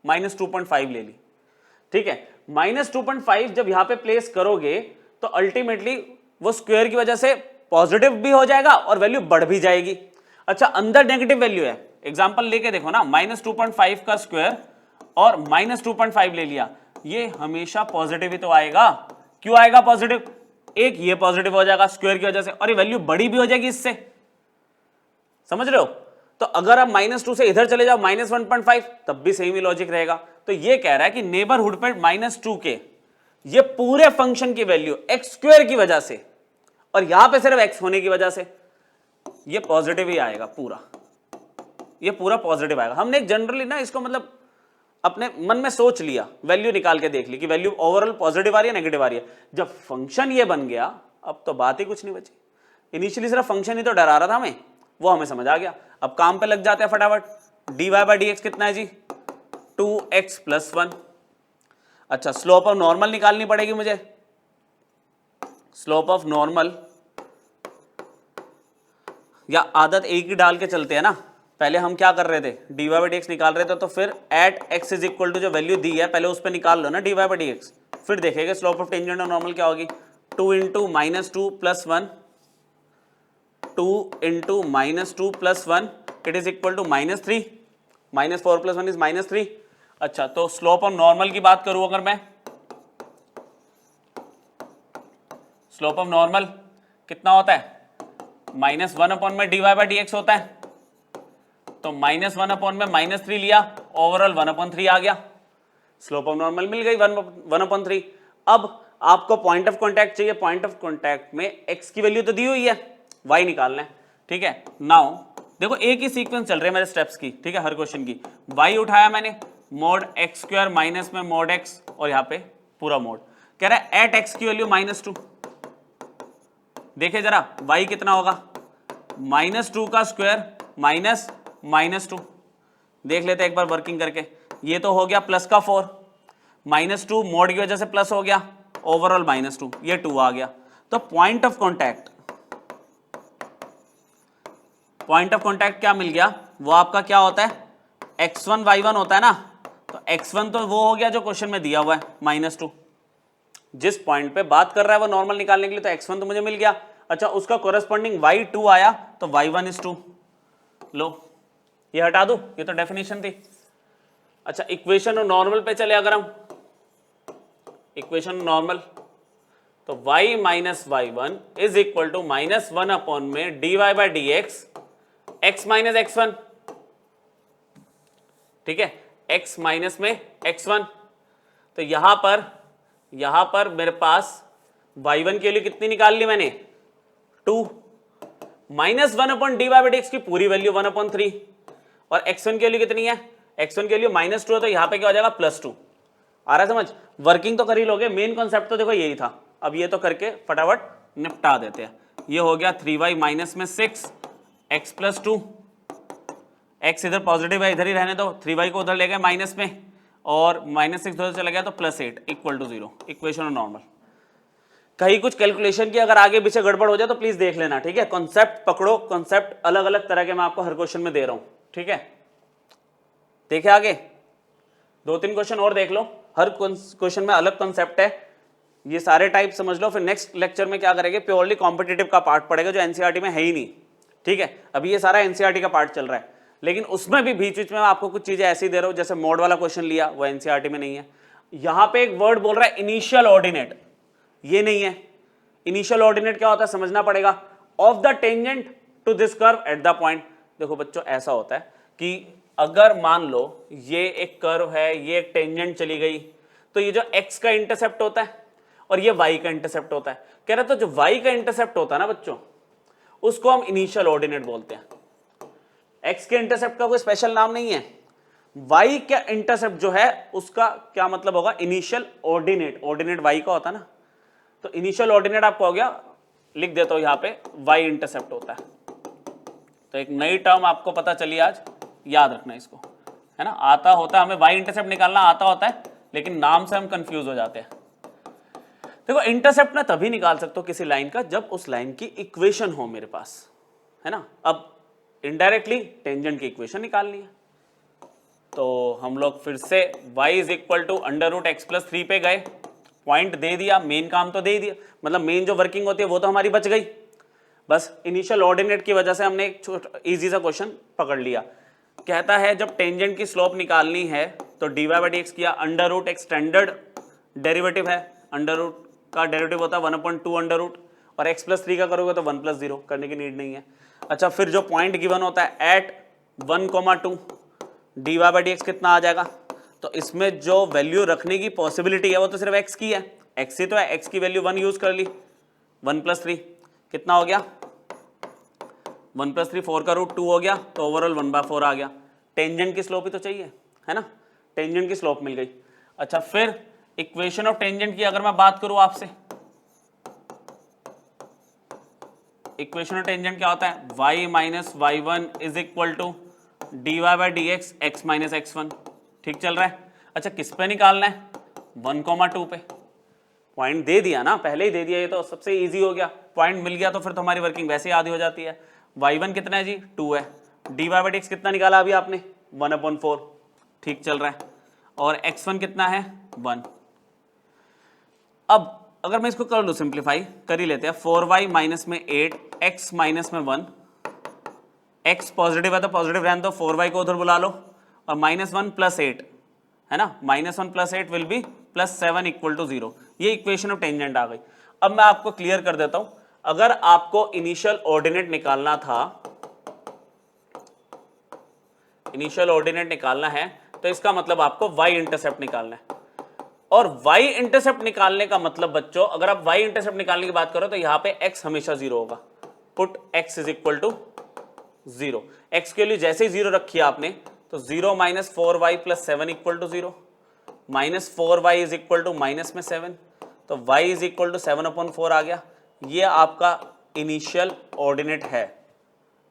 S1: -2.5 ले ली। ठीक है, -2.5 जब यहां पे प्लेस करोगे तो अल्टीमेटली वो स्क्वायर की वजह से पॉजिटिव भी हो जाएगा और वैल्यू बढ़ भी जाएगी। अच्छा, अंदर नेगेटिव वैल्यू है, एग्जांपल लेके देखो ना, -2.5 का स्क्वायर और -2.5 ले लिया, ये हमेशा पॉजिटिव ही तो आएगा। क्यों आएगा पॉजिटिव, एक ये पॉजिटिव हो जाएगा स्क्वायर की वजह से और ये वैल्यू बड़ी भी हो जाएगी इससे, समझ रहे हो। तो अगर आप -2 से इधर चले जाओ -1.5 तब भी सेम ही लॉजिक रहेगा। तो ये कह रहा है कि नेबरहुड पे -2 के ये पूरे फंक्शन की वैल्यू x² की वजह से और यहां पे सिर्फ x होने की वजह से ये पॉजिटिव ही आएगा, पूरा ये पूरा पॉजिटिव आएगा। हमने जनरली ना इसको मतलब अपने मन में सोच लिया, वैल्यू निकाल के देख ली कि वैल्यू ओवरऑल पॉजिटिव आ रही है नेगेटिव आ रही है। जब फंक्शन ये बन गया अब तो बात ही कुछ नहीं बची। इनिशियली सिर्फ फंक्शन ही तो डरा रहा था हमें, वो हमें समझ आ गया। अब काम पे लग जाते हैं फटाफट। dy/dx कितना है जी, 2x + 1। अच्छा, स्लोप ऑफ नॉर्मल निकालनी पड़ेगी मुझे। स्लोप ऑफ नॉर्मल या आदत एक ही डाल के चलते हैं ना, पहले हम क्या कर रहे थे, dy/dx निकाल रहे थे, तो फिर at x is equal to जो वैल्यू दी है पहले उस पर निकाल लो ना dy/dx, फिर देखेंगे स्लोप ऑफ टेंजेंट और नॉर्मल क्या होगी। 2 × -2 + 1, 2 × -2 + 1 इट इज इक्वल टू -3, -4 + 1 इज -3। अच्छा, तो स्लोप ऑफ नॉर्मल की बात करूं अगर मैं, स्लोप ऑफ नॉर्मल कितना होता है, -1 में dy/dx होता है, तो -1 में -3 लिया, ओवरऑल 1/3 आ गया, स्लोप ऑफ नॉर्मल मिल गई 1/3। अब आपको पॉइंट ऑफ कांटेक्ट चाहिए, पॉइंट ऑफ कांटेक्ट में x की वैल्यू तो दी हुई है, y निकालना है। ठीक है, नाउ देखो एक ही सीक्वेंस चल रहे हैं मेरे स्टेप्स की, ठीक है, हर क्वेश्चन की। y उठाया मैंने, mod x² माइनस में mod x और यहाँ पे पूरा मोड, कह रहा है एट x की वैल्यू -2। देखे जरा y कितना होगा, -2 का स्क्वायर -2, देख लेते एक बार वर्किंग करके। ये तो हो गया प्लस का 4, -2 मोड की वजह से प्लस हो गया, ओवरऑल -2, ये 2 आ गया। तो पॉइंट ऑफ कॉन्टैक्ट क्या मिल गया, वो आपका क्या होता है, x1 y1 होता है ना, तो x1 तो वो हो गया जो क्वेश्चन में दिया हुआ है -2, जिस पॉइंट पे बात कर रहा है वो नॉर्मल निकालने के लिए, तो x1 तो मुझे मिल गया। अच्छा, उसका कोरेस्पॉन्डिंग y2 आया तो y1 is 2, लो ये हटा दो, ये तो डेफिनेशन थी। अच्छा, इक्वेशन और नॉर्मल पे चले अगर हम, इक्वेशन नॉर्मल, तो y - y1 is equal to -1 में dy/dx x - x1, ठीक है, x माइनस में x1। तो यहां पर मेरे पास y1 के लिए कितनी निकाल ली मैंने, 2, -1/dy/dx की पूरी वैल्यू 1/3 और x1 की वैल्यू कितनी है, x1 की वैल्यू -2 है तो यहां पे क्या हो जाएगा +2। आ रहा है समझ? वर्किंग तो कर ही लोगे, मेन कॉन्सेप्ट तो देखो यही था। अब ये तो करके फटाफट निपटा देते हैं। ये हो गया 3y माइनस में 6 x + 2, x इधर पॉजिटिव है इधर ही रहने दो, 3y को उधर ले गए माइनस में और -6 उधर चला गया तो +8 = 0। Equation of normal. कहीं कुछ कैलकुलेशन की अगर आगे पीछे गड़बड़ हो जाए तो प्लीज देख लेना, ठीक है? कॉन्सेप्ट पकड़ो, कॉन्सेप्ट अलग अलग तरह के मैं आपको हर क्वेश्चन में दे रहा हूं, ठीक है? देखे आगे 2-3 क्वेश्चन और देख लो, हर क्वेश्चन में अलग कॉन्सेप्ट है, ये सारे टाइप समझ लो। फिर नेक्स्ट लेक्चर में क्या करेंगे, प्योरली कॉम्पिटिटिव का पार्ट पड़ेगा जो एनसीईआरटी में है ही नहीं, ठीक है? अभी ये सारा एनसीईआरटी का पार्ट चल रहा है, लेकिन उसमें भी बीच बीच में आपको कुछ चीजें ऐसी दे रहा हूं, जैसे मोड वाला क्वेश्चन लिया वो एनसीईआरटी में नहीं है। यहां पे एक वर्ड बोल रहा है इनिशियल ऑर्डिनेट, ये नहीं है। इनिशियल ऑर्डिनेट क्या होता है समझना पड़ेगा। Of the tangent to this curve at the point. देखो बच्चों ऐसा होता है कि अगर मान लो ये एक कर्व है, ये एक टेंजेंट चली गई, तो ये जो x का इंटरसेप्ट होता है और ये y का इंटरसेप्ट होता है, कह रहा तो जो y का इंटरसेप्ट होता है ना बच्चों, उसको हम इनिशियल ऑर्डिनेट बोलते हैं। x के इंटरसेप्ट का कोई स्पेशल नाम नहीं है, y का इंटरसेप्ट जो है उसका क्या मतलब होगा, इनिशियल ऑर्डिनेट। ऑर्डिनेट y का होता है ना, तो इनिशियल ऑर्डिनेट आपको हो गया, लिख देता हूं यहां पे y इंटरसेप्ट होता है। तो एक नई टर्म आपको पता चली आज, याद रखना इसको, है ना? आता होता है हमें y इंटरसेप्ट निकालना आता होता है, लेकिन नाम से हम कंफ्यूज हो जाते हैं। देखो इंटरसेप्ट ना तभी निकाल सकते हो किसी लाइन का जब उस लाइन की इक्वेशन हो मेरे पास, है ना? अब इनडायरेक्टली टेंजेंट की इक्वेशन निकालनी है, तो हम लोग फिर से y = √x + 3 पे गए, पॉइंट दे दिया, मेन काम तो दे ही दिया, मतलब मेन जो वर्किंग होती है वो तो हमारी बच गई। बस इनिशियल ऑर्डिनेट की वजह से हमने एक इजी सा क्वेश्चन पकड़ लिया। कहता है जब टेंजेंट की स्लोप निकालनी है तो dy/dx किया, √x स्टैंडर्ड डेरिवेटिव है, अंडर का डेरिवेटिव होता है 1/2 और x + 3 का करोगे तो 1 + 0, करने की नीड नहीं है। अच्छा फिर जो पॉइंट गिवन होता है एट 1,2 dy/dx कितना आ जाएगा, तो इसमें जो वैल्यू रखने की पॉसिबिलिटी है वो तो सिर्फ x की है, x ही तो है, x की वैल्यू 1 यूज कर ली, 1 + 3 कितना हो गया, 1 + 3 4 का √2 हो गया, तो ओवरऑल 1/4 आ गया। टेंजेंट की स्लोप ही तो चाहिए, है ना? टेंजेंट की स्लोप मिल गई। अच्छा फिर इक्वेशन ऑफ टेंजेंट की अगर मैं बात करूं आपसे, इक्वेशन ऑफ टेंजेंट क्या होता है, y - y1 = dy/dx x - x1। ठीक चल रहा है? अच्छा किस पे निकालना है, 1,2 पे। पॉइंट दे दिया ना, पहले ही दे दिया, ये तो सबसे इजी हो गया, पॉइंट मिल गया तो फिर तो हमारी वर्किंग वैसे ही आधी हो जाती है। y1 कितना है जी, 2 है, dy/dx कितना निकाला अभी आपने, 1/4। ठीक चल रहा है। और x1 कितना है, 1। अब अगर मैं इसको कर लूं सिंप्लीफाई, कर ही लेते हैं, 4y - 8 x - 1, x पॉजिटिव है तो पॉजिटिव रहने दो, 4y को उधर बुला लो, और -1 + 8 है ना, -1 + 8 विल बी +7 = 0। ये इक्वेशन ऑफ टेंजेंट आ गई। अब मैं आपको क्लियर कर देता हूं, अगर आपको इनिशियल ऑर्डिनेट निकालना था, इनिशियल ऑर्डिनेट निकालना है तो इसका मतलब आपको y इंटरसेप्ट निकालना है। और y इंटरसेप्ट निकालने का मतलब बच्चों, अगर आप y इंटरसेप्ट निकालने की बात करो तो यहां पे x हमेशा 0 होगा। पुट x = 0, x के लिए जैसे ही 0 रखी आपने तो 0 - 4y + 7 = 0, -4y = -7, तो y = 7/4 आ गया। ये आपका इनिशियल ऑर्डिनेट है,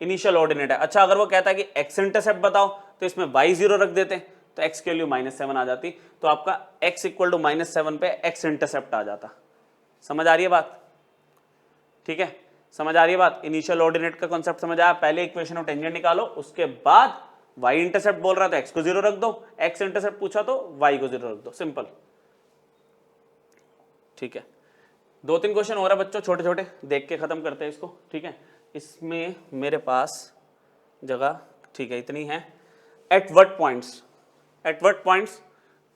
S1: इनिशियल ऑर्डिनेट है। अच्छा अगर वो कहता है कि x इंटरसेप्ट बताओ तो इसमें y 0 रख देते, तो x के लिए -7 आ जाती, तो आपका x = -7 पे x इंटरसेप्ट आ जाता। समझ आ रही है बात? ठीक है, समझ आ रही है बात? इनिशियल ऑर्डिनेट का कॉन्सेप्ट समझ आया? पहले इक्वेशन ऑफ टेंजेंट निकालो, उसके बाद y इंटरसेप्ट बोल रहा है तो x को 0 रख दो, x इंटरसेप्ट पूछा तो y को 0 रख दो, सिंपल। ठीक है, 2-3 क्वेश्चन हो रहा है बच्चों, छोटे छोटे, देख के खत्म करते हैं इसको। ठीक है, इसमें मेरे पास जगह ठीक है इतनी है। At what points, at what points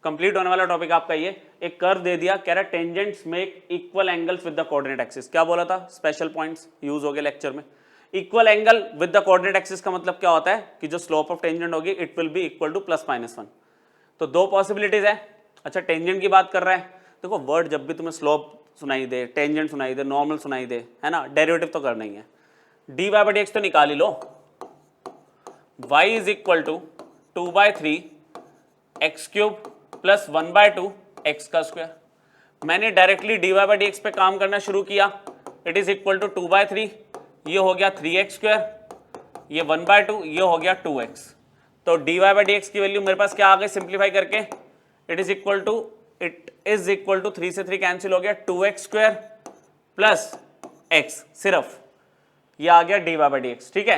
S1: complete होने वाला टॉपिक आपका ये। एक कर्व दे दिया, कह रहा tangents make equal angles with the coordinate axis. क्या बोला था, स्पेशल पॉइंट्स यूज हो गए लेक्चर में। Equal angle with the coordinate axis का मतलब क्या होता है कि जो स्लोप ऑफ टेंजेंट होगी it will be equal to +-1। तो दो पॉसिबिलिटीज है। अच्छा टेंजेंट की बात कर रहा है, देखो वर्ड जब भी तुम्हें स्लोप सुनाई दे, टेंजेंट सुनाई दे, नॉर्मल सुनाई दे, है ना, डेरिवेटिव तो करना ही है। D y by d x तो निकाल ही लो, y is equal to 2/3 x cube plus 1/2 x का स्क्वायर। मैंने directly d y by d x पे काम करना शुरू किया, इट इज इक्वल टू 2/3, ये हो गया 3x स्क्वायर, ये 1/2, ये हो गया 2x। तो d y by d x की वैल्यू मेरे पास क्या आ गई सिंप्लीफाई करके, इट इज इक्वल टू 3 से 3 कैंसिल हो गया 2x स्क्वायर प्लस x, सिर्फ ये आ गया d y by d x. ठीक है,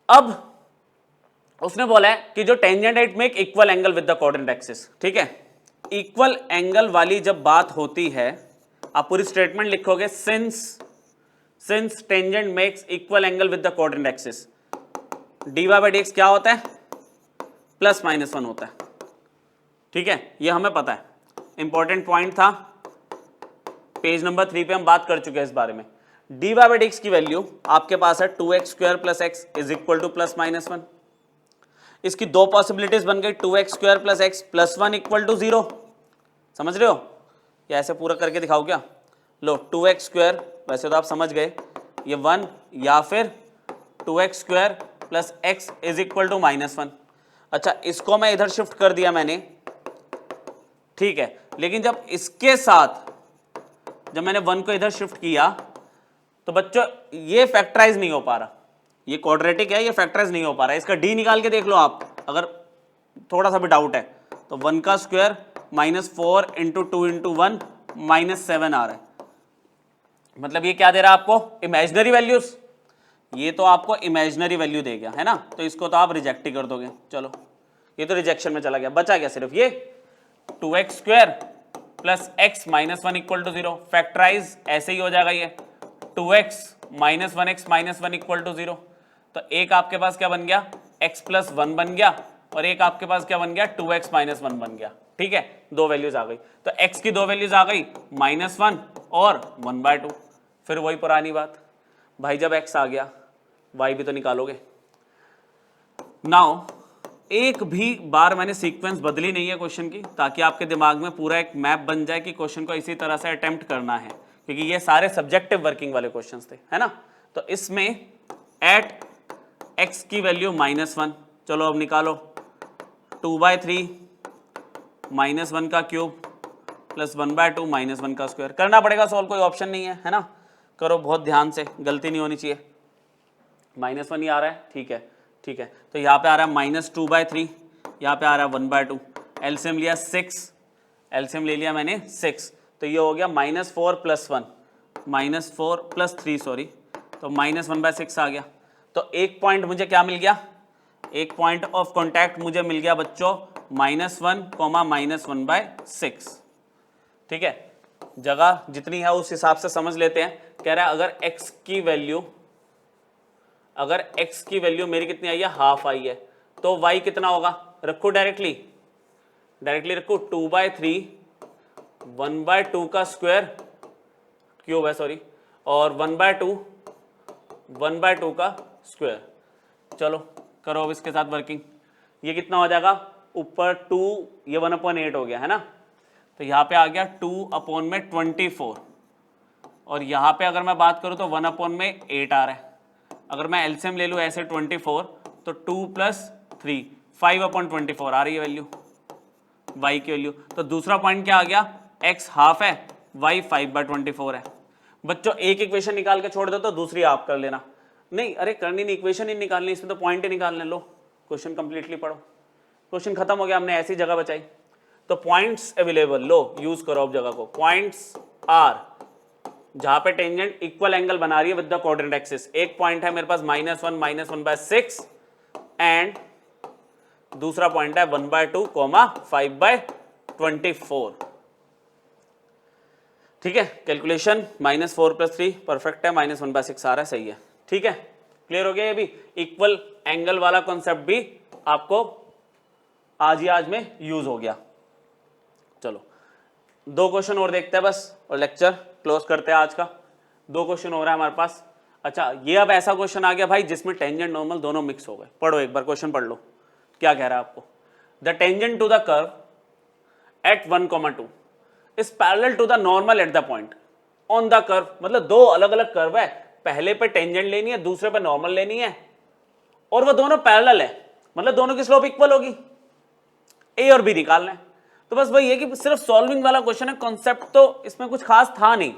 S1: अब उसने बोला है कि जो tangent it make equal angle with the coordinate axis. ठीक है, इक्वल एंगल वाली जब बात होती है आप पूरी स्टेटमेंट लिखोगे, since tangent makes equal angle with the coordinate axis, d y by d x क्या होता है, +-1 होता है। ठीक है, ये हमें पता है, इंपॉर्टेंट पॉइंट था, पेज नंबर 3 पे हम बात कर चुके हैं इस बारे में। D y by d x की वैल्यू आपके पास है 2x square plus x is equal to +-1। इसकी दो पॉसिबिलिटीज बन गई, 2x square plus x plus 1 equal to 0। समझ रहे हो, या ऐसे पूरा करके दिखाओ क्या? लो 2x स्क्वायर, वैसे तो आप समझ गए, ये 1, या फिर 2x square plus x is equal to -1। अच्छा, इसको मैं इधर शिफ्ट कर दिया मैंने, ठीक है, लेकिन जब इसके साथ जब मैंने 1 को इधर शिफ्ट किया तो बच्चों ये फैक्टराइज नहीं हो पा रहा, ये क्वाड्रेटिक है, ये फैक्टराइज नहीं हो पा रहा है। इसका डी निकाल के देख लो आप, अगर थोड़ा सा भी डाउट है तो 1 का स्क्वायर -4 × 2 × 1 -7 आ रहा है। मतलब ये क्या दे रहा है आपको, इमेजिनरी वैल्यूज, ये तो आपको इमेजिनरी वैल्यू दे गया है ना, तो इसको तो आप रिजेक्ट ही कर दोगे। चलो ये तो रिजेक्शन में चला गया, बचा गया सिर्फ ये 2x square plus x -1 equal to 0। Factorise ऐसे ही हो जाएगा, ये 2x -1x -1 इक्वल टू 0। तो एक आपके पास क्या बन गया, x + 1 बन गया, और एक आपके पास क्या बन गया, 2x - 1 बन गया। ठीक है, दो वैल्यूज आ गई, तो x की दो वैल्यूज आ गई, -1 और 1/2। फिर वही पुरानी बात, भाई जब x आ गया y भी तो निकालोगे। नाउ एक भी बार मैंने सीक्वेंस बदली नहीं है क्वेश्चन की, ताकि आपके दिमाग में पूरा एक मैप बन जाए कि क्वेश्चन को इसी तरह से अटेम्प्ट करना है, क्योंकि ये सारे सब्जेक्टिव वर्किंग वाले क्वेश्चंस थे, है ना। तो इसमें एट x की वैल्यू -1, चलो अब निकालो, 2/3 -1 का क्यूब प्लस 1/2 -1 का स्क्वायर। करना पड़ेगा सॉल्व, कोई ऑप्शन नहीं है, है ना। करो बहुत ध्यान से, गलती नहीं होनी चाहिए। -1 ही आ रहा है, ठीक है, ठीक है। तो यहाँ पे आ रहा है -2/3, यहाँ पे आ रहा है 1/2। एलसीएम लिया 6, एलसीएम ले लिया मैंने 6, तो ये हो गया -4 + 1, -4 + 3 सॉरी, तो -1/6 आ गया। तो एक पॉइंट मुझे क्या मिल गया, एक पॉइंट ऑफ कॉन्टैक्ट मुझे मिल गया बच्चों -1, -1/6। ठीक है, जगह जितनी है उस हिसाब से समझ लेते हैं। कह रहा है अगर x की वैल्यू मेरी कितनी आई है, हाफ आई है, तो y कितना होगा, रखो डायरेक्टली रखो, 2/3 1/2 का स्क्वायर क्यूब है सॉरी, और 1/2 का स्क्वायर। चलो करो अब इसके साथ वर्किंग, ये कितना हो जाएगा, ऊपर 2, ये 1/8 हो गया, है ना। तो यहाँ पे आ गया 2/24, और यहाँ पे अगर मैं बात करूँ तो 1/8 आ रहा है। अगर मैं एलसीएम ले लूँ ऐसे 24, तो 2 + 3 5/24 आ रही है वैल्यू, y की वैल्यू। तो दूसरा पॉइंट क्या आ गया, x हाफ है, y 5/24 है। बच्चों एक इक्वेशन निकाल के छोड़ दो तो दूसरी आप कर लेना। नहीं, अरे करनी नहीं, इक्वेशन ही निकालनी, इसमें तो पॉइंट ही निकालने। लो क्वेश्चन कंप्लीटली पढ़ो, क्वेश्चन खत्म हो गया, हमने ऐसी जगह बचाई। तो पॉइंट्स अवेलेबल, लो यूज करो अब जगह को। पॉइंट्स आर, जहां पे टेंजेंट इक्वल एंगल बना रही है विद द कोऑर्डिनेट एक्सिस। एक पॉइंट है मेरे पास -1 -1/6, एंड दूसरा पॉइंट है 1/2, 5/24। ठीक है, कैलकुलेशन -4 + 3 परफेक्ट है, -1/6 आ रहा है, सही है। ठीक है, क्लियर हो गया। ये भी इक्वल एंगल वाला कॉन्सेप्ट भी आपको आज में यूज हो गया। चलो 2 क्वेश्चन और देखते हैं बस, और लेक्चर क्लोज करते हैं आज का। 2 क्वेश्चन हो रहा है हमारे पास। अच्छा, ये अब ऐसा क्वेश्चन आ गया भाई जिसमें टेंजेंट नॉर्मल दोनों मिक्स हो गए। पढ़ो एक बार क्वेश्चन, पढ़ लो क्या कह रहा है आपको। The tangent to the curve at 1, 2 is parallel to the normal at the point on the curve. मतलब दो अलग अलग कर्व है, पहले पे टेंजेंट लेनी है, दूसरे पे नॉर्मल लेनी है, और वो दोनों पैरेलल है, मतलब दोनों की स्लोप इक्वल होगी, ए और बी निकालना है। तो बस वही है कि सिर्फ सॉल्विंग वाला क्वेश्चन है, कॉन्सेप्ट तो इसमें कुछ खास था नहीं,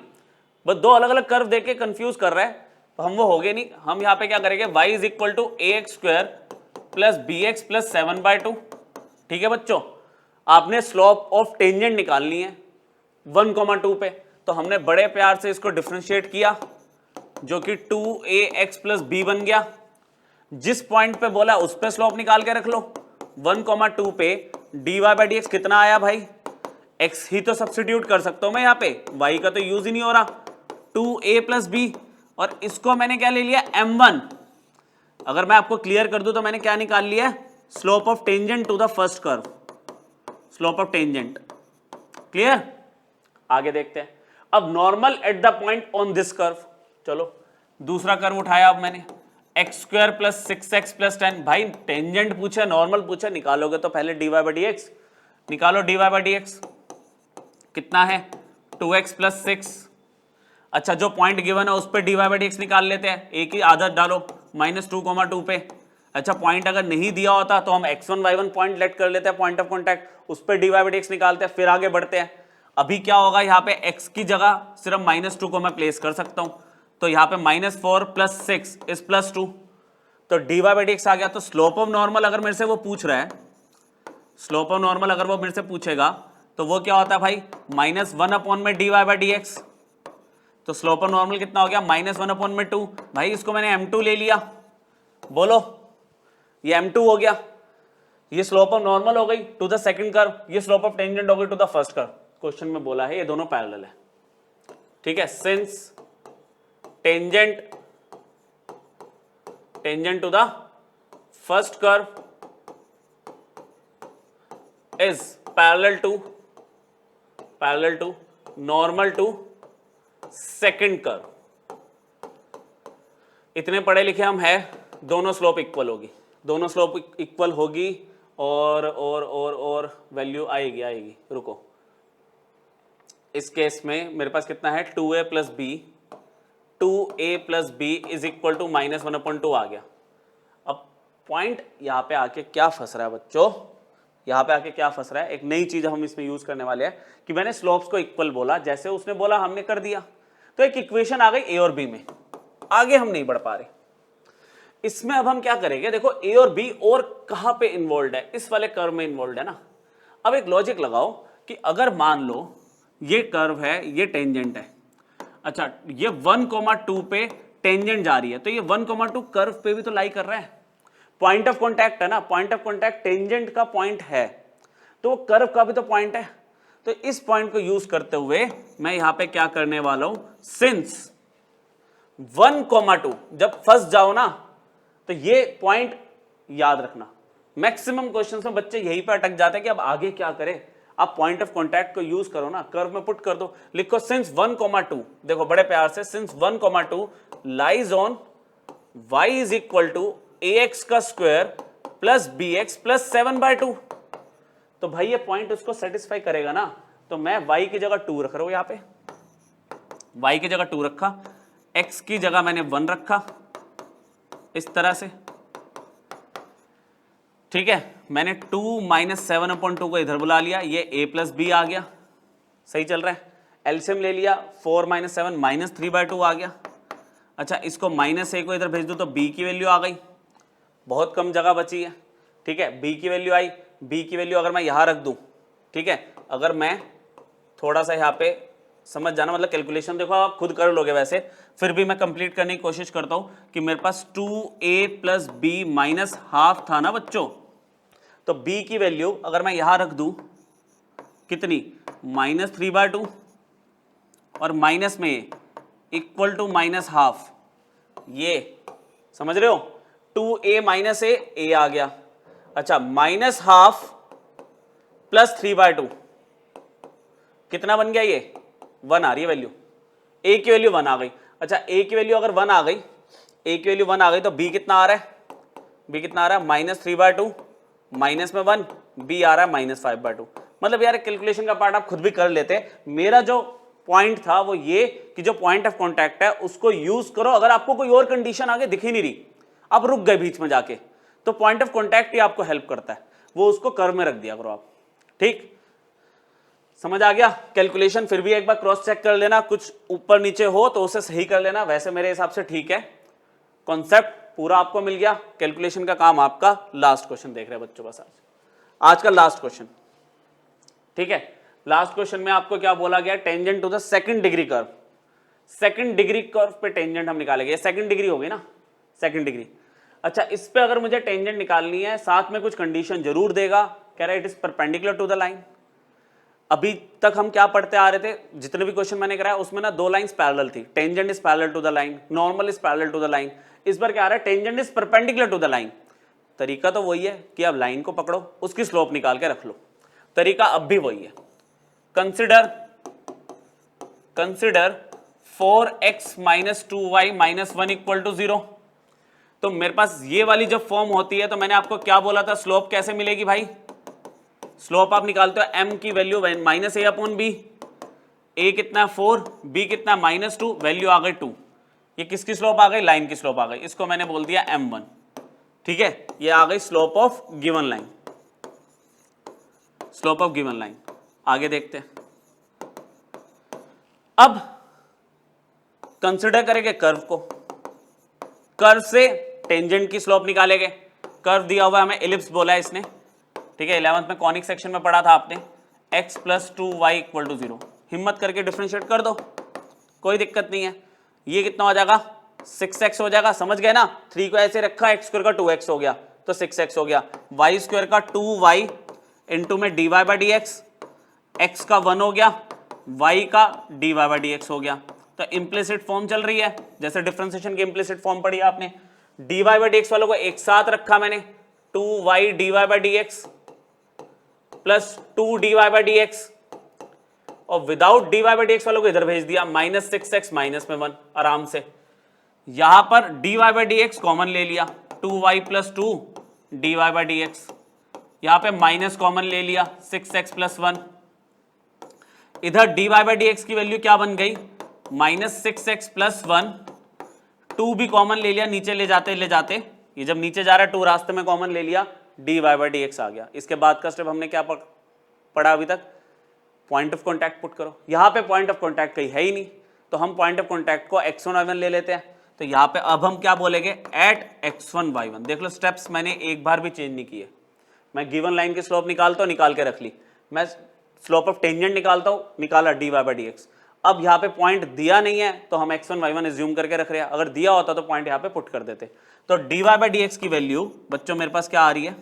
S1: बस दो अलग अलग कर्व देके कंफ्यूज कर रहा है, तो हम वो हो गए नहीं। हम यहाँ पे क्या करेंगे, y is equal to a x square plus b x plus 7/2। ठीक है बच्चों, आपने स्लोप ऑफ टेंजेंट निकालनी है 1,2 पे, तो हमने बड़े प्यार से इसको डिफरेंशिएट किया, जो कि 2ax प्लस बी बन गया। जिस पॉइंट पे बोला उस पे स्लोप निकाल के रख लो। 1,2 पे dy बाई डी एक्स कितना आया भाई, x ही तो सब्स्टिट्यूट कर सकता हूं मैं यहाँ पे, y का तो यूज ही नहीं हो रहा, 2a प्लस बी, और इसको मैंने क्या ले लिया m1। अगर मैं आपको क्लियर कर दूं तो मैंने क्या निकाल लिया, slope of tangent to the first curve, slope of tangent. Clear, आगे देखते हैं। अब normal at the point on this curve, चलो दूसरा कर्व उठाया अब मैंने, x square plus 6x plus 10। भाई टेंजेंट पूछा, नॉर्मल पूछा, निकालोगे तो पहले dy बाई डी एक्स निकालो, dy बाई डी एक्स कितना है 2x प्लस 6। अच्छा, जो पॉइंट गिवन है उस पर dy बाई डी एक्स निकाल लेते हैं, एक ही आदत डालो -2,2 पे। अच्छा, पॉइंट अगर नहीं दिया होता तो हम x1 y1 पॉइंट लेट कर लेते हैं, पॉइंट ऑफ कॉन्टैक्ट, उस पर dy बाई डी एक्स निकालते हैं, फिर आगे बढ़ते हैं। अभी क्या होगा, यहाँ पे x की जगह सिर्फ -2 को मैं प्लेस कर सकता हूँ, तो यहाँ पे -4 प्लस 6 इज +2, तो dy बाई डी एक्स आ गया। तो स्लोप ऑफ नॉर्मल अगर मेरे से वो पूछ रहा है, स्लोप ऑफ नॉर्मल अगर वो मेरे से पूछेगा तो वो क्या होता है भाई, -1 dy बाई डी एक्स। तो स्लोप ऑफ नॉर्मल कितना हो गया, -1/2। भाई इसको मैंने m2 ले लिया, बोलो ये m2 हो गया, ये स्लोप ऑफ नॉर्मल हो गई टू द सेकंड कर्व, ये स्लोप ऑफ टेंजेंट हो गई to the first curve. Question में बोला है ये दोनों पैरेलल है। ठीक है, since tangent to the first curve is parallel to normal to second curve. इतने पढ़े लिखे हम हैं, दोनों स्लोप इक्वल होगी, दोनों स्लोप इक्वल होगी, और वैल्यू आएगी। रुको, इस केस में मेरे पास कितना है 2a plus b, 2a plus b is equal to -1/2 आ गया। अब पॉइंट यहाँ पे आके क्या फंस रहा है बच्चों, यहाँ पे आके क्या फंस रहा है, एक नई चीज हम इसमें यूज करने वाले हैं कि मैंने स्लोप्स को इक्वल बोला, जैसे उसने बोला हमने कर दिया, तो एक इक्वेशन आ गई ए और बी में, आगे हम नहीं बढ़ पा रहे। इसमें अब हम क्या करेंगे, देखो ए और बी और कहां पे इन्वॉल्व है, इस वाले कर्व में इन्वॉल्व है ना। अब एक लॉजिक लगाओ कि अगर मान लो ये कर्व है, ये टेंजेंट है, अच्छा ये 1,2 पे टेंजेंट जा रही है, तो ये 1,2 कर्व पे भी तो लाई कर रहा है, पॉइंट ऑफ कॉन्टैक्ट है ना, पॉइंट ऑफ कॉन्टैक्ट टेंजेंट का पॉइंट है, तो वो कर्व का भी तो पॉइंट है। तो इस पॉइंट को यूज करते हुए मैं यहां पे क्या करने वाला हूं, सिंस 1,2 जब फंस जाओ ना, तो ये पॉइंट याद रखना। मैक्सिमम क्वेश्चंस में बच्चे यहीं पे अटक जाते हैं कि अब आगे क्या करें। आप पॉइंट ऑफ कॉन्टैक्ट को यूज करो ना, कर्व में पुट कर दो, लिखो सिंस 1,2, देखो बड़े प्यार से, since 1,2 lies on y is equal to ax का स्क्वायर प्लस bx प्लस 7/2। तो भाई ये पॉइंट उसको सेटिस्फाई करेगा ना, तो मैं y की जगह 2 रख रहा हूं, यहां पे y की जगह 2 रखा, x की जगह मैंने 1 रखा, इस तरह से। ठीक है, मैंने 2 - 7/2 को इधर बुला लिया, ये a प्लस बी आ गया, सही चल रहा है। एलसीएम ले लिया, 4 - 7 -3/2 आ गया। अच्छा, इसको -a को इधर भेज दो तो b की वैल्यू आ गई, बहुत कम जगह बची है। ठीक है, b की वैल्यू आई, b की वैल्यू अगर मैं यहां रख दूं, ठीक है, अगर मैं थोड़ा सा यहाँ पे समझ जाना, मतलब कैलकुलेशन देखो आप खुद कर लोगे, वैसे फिर भी मैं कंप्लीट करने की कोशिश करता हूं कि मेरे पास 2a प्लस बी -½ था ना बच्चों, तो b की वैल्यू अगर मैं यहां रख दूं कितनी, -3/2 और माइनस में इक्वल टू -½ ये समझ रहे हो, 2a - a आ गया। अच्छा, -½ प्लस 3/2 कितना बन गया, ये 1 आ रही है वैल्यू, a की वैल्यू 1 आ गई। अच्छा, a की वैल्यू अगर 1 आ गई, a की वैल्यू 1 आ गई तो b कितना आ रहा है, b कितना आ रहा है, -3/2 माइनस में 1, b आ रहा है -5/2। मतलब यार कैलकुलेशन का पार्ट आप खुद भी कर लेते, मेरा जो पॉइंट था वो ये कि जो पॉइंट ऑफ कॉन्टैक्ट है उसको यूज करो अगर आपको कोई और कंडीशन आगे दिख ही नहीं रही, आप रुक गए बीच में जाके, तो पॉइंट ऑफ कॉन्टैक्ट ही आपको हेल्प करता है, वो उसको कर्व में रख दिया करो आप। ठीक, समझ आ गया? कैलकुलेशन फिर भी एक बार क्रॉस चेक कर लेना, कुछ ऊपर नीचे हो तो उसे सही कर लेना, वैसे मेरे हिसाब से ठीक है, कॉन्सेप्ट पूरा आपको मिल गया। कैलकुलेशन का काम आपका। लास्ट क्वेश्चन देख रहे हैं बच्चों, बस आज का लास्ट क्वेश्चन। ठीक है, लास्ट क्वेश्चन में आपको क्या बोला गया, tangent to the second degree curve. Second degree curve पे टेंजेंट हम निकालेंगे, सेकंड डिग्री होगी ना, सेकंड डिग्री। अच्छा, इस पे अगर मुझे टेंजेंट निकालनी है, साथ में कुछ कंडीशन जरूर देगा, कह रहा है it is perpendicular to the line. अभी तक हम क्या पढ़ते आ रहे थे, जितने भी क्वेश्चन मैंने कराया उसमें ना दो लाइंस पैरेलल थी, tangent is parallel to the line, normal is parallel to the line. इस बार क्या आ रहा है, tangent is perpendicular to the line. तरीका तो वही है कि अब लाइन को पकड़ो, उसकी स्लोप निकाल के रख लो, तरीका अब भी वही है। Consider 4x minus 2y minus 1 equal to 0। तो मेरे पास ये वाली जब फॉर्म होती है तो मैंने आपको क्या बोला था, स्लोप कैसे मिलेगी भाई, स्लोप आप निकालते हो m की वैल्यू minus a upon b, a कितना 4, b कितना -2, वैल्यू आ गई 2। ये किसकी स्लोप आ गई, लाइन की स्लोप आ गई, इसको मैंने बोल दिया m1। ठीक है, ये आ गई slope of given line, slope of given line. आगे देखते हैं, अब कंसिडर करेंगे कर्व को, कर्व से टेंजेंट की स्लोप निकालेंगे। कर्व दिया हुआ है हमें, एलिप्स बोला है इसने। ठीक है, 11th में कॉनिक सेक्शन में पढ़ा था आपने, x plus 2y equal to 0। हिम्मत करके डिफरेंशिएट कर दो, कोई दिक्कत नहीं है। ये कितना हो जाएगा, 6x हो जाएगा, समझ गए ना। 3 को ऐसे रखा, x स्क्वायर का 2x हो गया तो 6x हो गया, y स्क्वायर का 2y इंटू में dy by d x, x का 1 हो गया, y का dy बाई डी एक्स हो गया। तो इम्प्लिसिट फॉर्म चल रही है, जैसे डिफरेंशिएशन की इम्प्लिसिट फॉर्म पढ़ी आपने। dy बाई डी एक्स वालों को एक साथ रखा मैंने, 2y dy by d x plus 2 dy by d x, और without dy by d x वालों को इधर भेज दिया, -6x माइनस में 1 आराम से। यहां पर dy by d x common ले लिया, 2y plus 2 dy by d x, यहां पे माइनस कॉमन ले लिया, 6x प्लस 1। इधर dy बाई डी एक्स की वैल्यू क्या बन गई, -6x प्लस 1, 2 भी कॉमन ले लिया, नीचे ले जाते ये जब नीचे जा रहा है 2 रास्ते में कॉमन ले लिया, dy बाई डी एक्स आ गया। इसके बाद का स्टेप हमने क्या पढ़ा अभी तक, पॉइंट ऑफ कॉन्टैक्ट पुट करो। यहाँ पे पॉइंट ऑफ कॉन्टैक्ट कहीं है ही नहीं, तो हम पॉइंट ऑफ कॉन्टैक्ट को x1 y1 ले लेते हैं। तो यहाँ पे अब हम क्या बोलेंगे, एट x1 y1। देख लो स्टेप्स मैंने एक बार भी चेंज नहीं किए। मैं गिवन लाइन की स्लोप निकालता हूँ, निकाल के रख ली। मैं स्लोप ऑफ टेंजेंट निकालता हूँ, निकाला dy बाई डी एक्स। अब यहाँ पे पॉइंट दिया नहीं है तो हम x1 y1 एज्यूम करके रख रहे हैं, अगर दिया होता तो पॉइंट यहाँ पे पुट कर देते। तो dy बाई डी एक्स की वैल्यू बच्चों मेरे पास क्या आ रही है,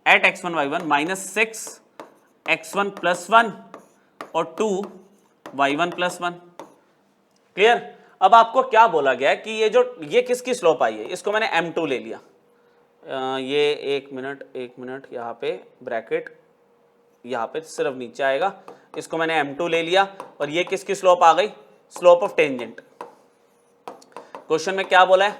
S1: eight x1 y1 -6x1 plus 1 और 2y1 प्लस 1। क्लियर? अब आपको क्या बोला गया है कि ये किसकी स्लोप आई है, इसको मैंने m2 ले लिया। ये एक मिनट यहाँ पे ब्रैकेट, यहाँ पे सिर्फ नीचे आएगा, इसको मैंने m2 ले लिया, और ये किसकी स्लोप आ गई, स्लोप ऑफ टेंजेंट। क्वेश्चन में क्या बोला है,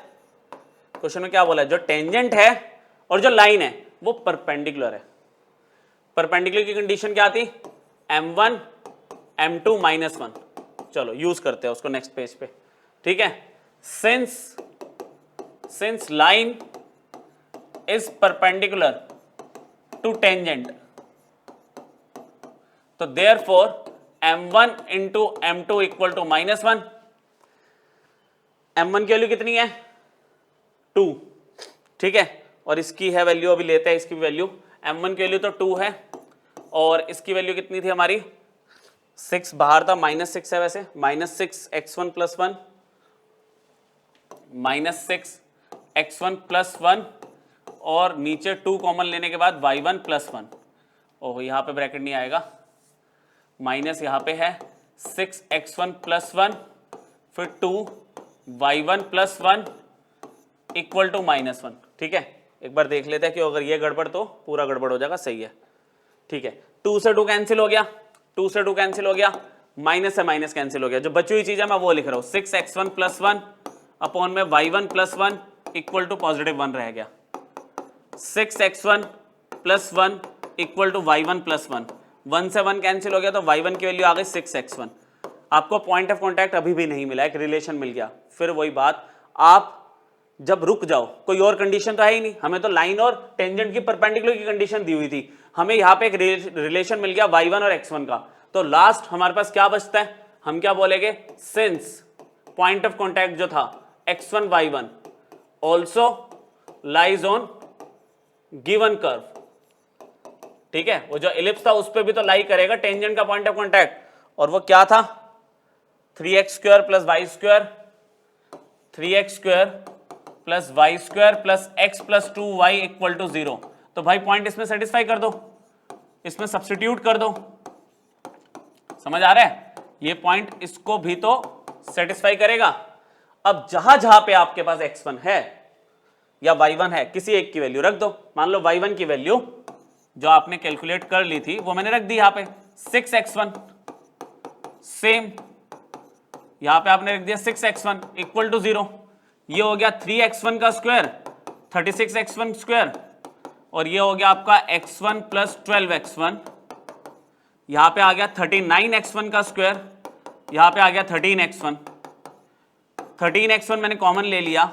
S1: क्वेश्चन में क्या बोला है, जो टेंजेंट है और जो लाइन है वो परपेंडिकुलर है। परपेंडिकुलर की कंडीशन क्या थी, m1 m2 -1। चलो यूज करते हैं उसको नेक्स्ट पेज पे। ठीक है, since line is perpendicular to tangent, तो therefore m1 into m2 equal to -1। m1 की वैल्यू कितनी है, 2। ठीक है, और इसकी है वैल्यू, अभी लेते हैं इसकी वैल्यू। m1 की वैल्यू तो 2 है, और इसकी वैल्यू कितनी थी हमारी, 6 बाहर था, -6 है वैसे, -6x1 प्लस 1 -6x1 प्लस 1, और नीचे 2 कॉमन लेने के बाद y1 प्लस 1। ओह, यहाँ पे ब्रैकेट नहीं आएगा, माइनस यहाँ पे है 6x1 प्लस 1, फिर 2y1 प्लस 1 इक्वल टू -1। ठीक है, एक बार देख लेते हैं कि अगर ये गड़बड़ तो पूरा गड़बड़ हो जाएगा, सही है। ठीक है, 2 से 2 कैंसिल हो गया, 2 से 2 कैंसिल हो गया, माइनस से माइनस कैंसिल हो गया, जो बची हुई चीज है मैं वो लिख रहा हूँ, 6x1 प्लस 1 अपॉन में y1 प्लस 1 इक्वल टू +1 रह गया, 6x1 plus 1 equal to y1 plus 1, 1 से 1 कैंसिल हो गया तो y1 की वैल्यू आ गई 6x1। आपको पॉइंट ऑफ कॉन्टैक्ट अभी भी नहीं मिला, एक रिलेशन मिल गया। फिर वही बात, आप जब रुक जाओ, कोई और कंडीशन तो है ही नहीं, हमें तो लाइन और टेंजेंट की परपेंडिकुलर की कंडीशन दी हुई थी, हमें यहाँ पे एक रिलेशन मिल गया y1 और x1 का। तो लास्ट हमारे पास क्या बचता है, हम क्या बोलेंगे, सिंस पॉइंट ऑफ कॉन्टैक्ट जो था x1 y1 also lies on given curve, ठीक है, वो जो इलिप्स था उस पर भी तो लाई करेगा टेंजेंट का पॉइंट ऑफ कॉन्टैक्ट, और वो क्या था 3x square plus y square, 3x square plus y square plus x plus 2y equal to 0। तो भाई पॉइंट इसमें सेटिस्फाई कर दो, इसमें सब्स्टिट्यूट कर दो, समझ आ रहा है, ये पॉइंट इसको भी तो सेटिस्फाई करेगा। अब जहां जहां पे आपके पास x1 है या y1 है, किसी एक की वैल्यू रख दो। मान लो y1 की वैल्यू जो आपने कैलकुलेट कर ली थी वो मैंने रख दी यहां पे 6x1, सेम यहां पे आपने रख दिया 6x1 इक्वल टू 0। ये हो गया 3x1 का स्क्वायर 36x1 स्क्वायर, और ये हो गया आपका x1 प्लस 12x1, यहां पे आ गया 39x1 का स्क्वायर, यहां पे आ गया 13x1, 13x1 मैंने कॉमन ले लिया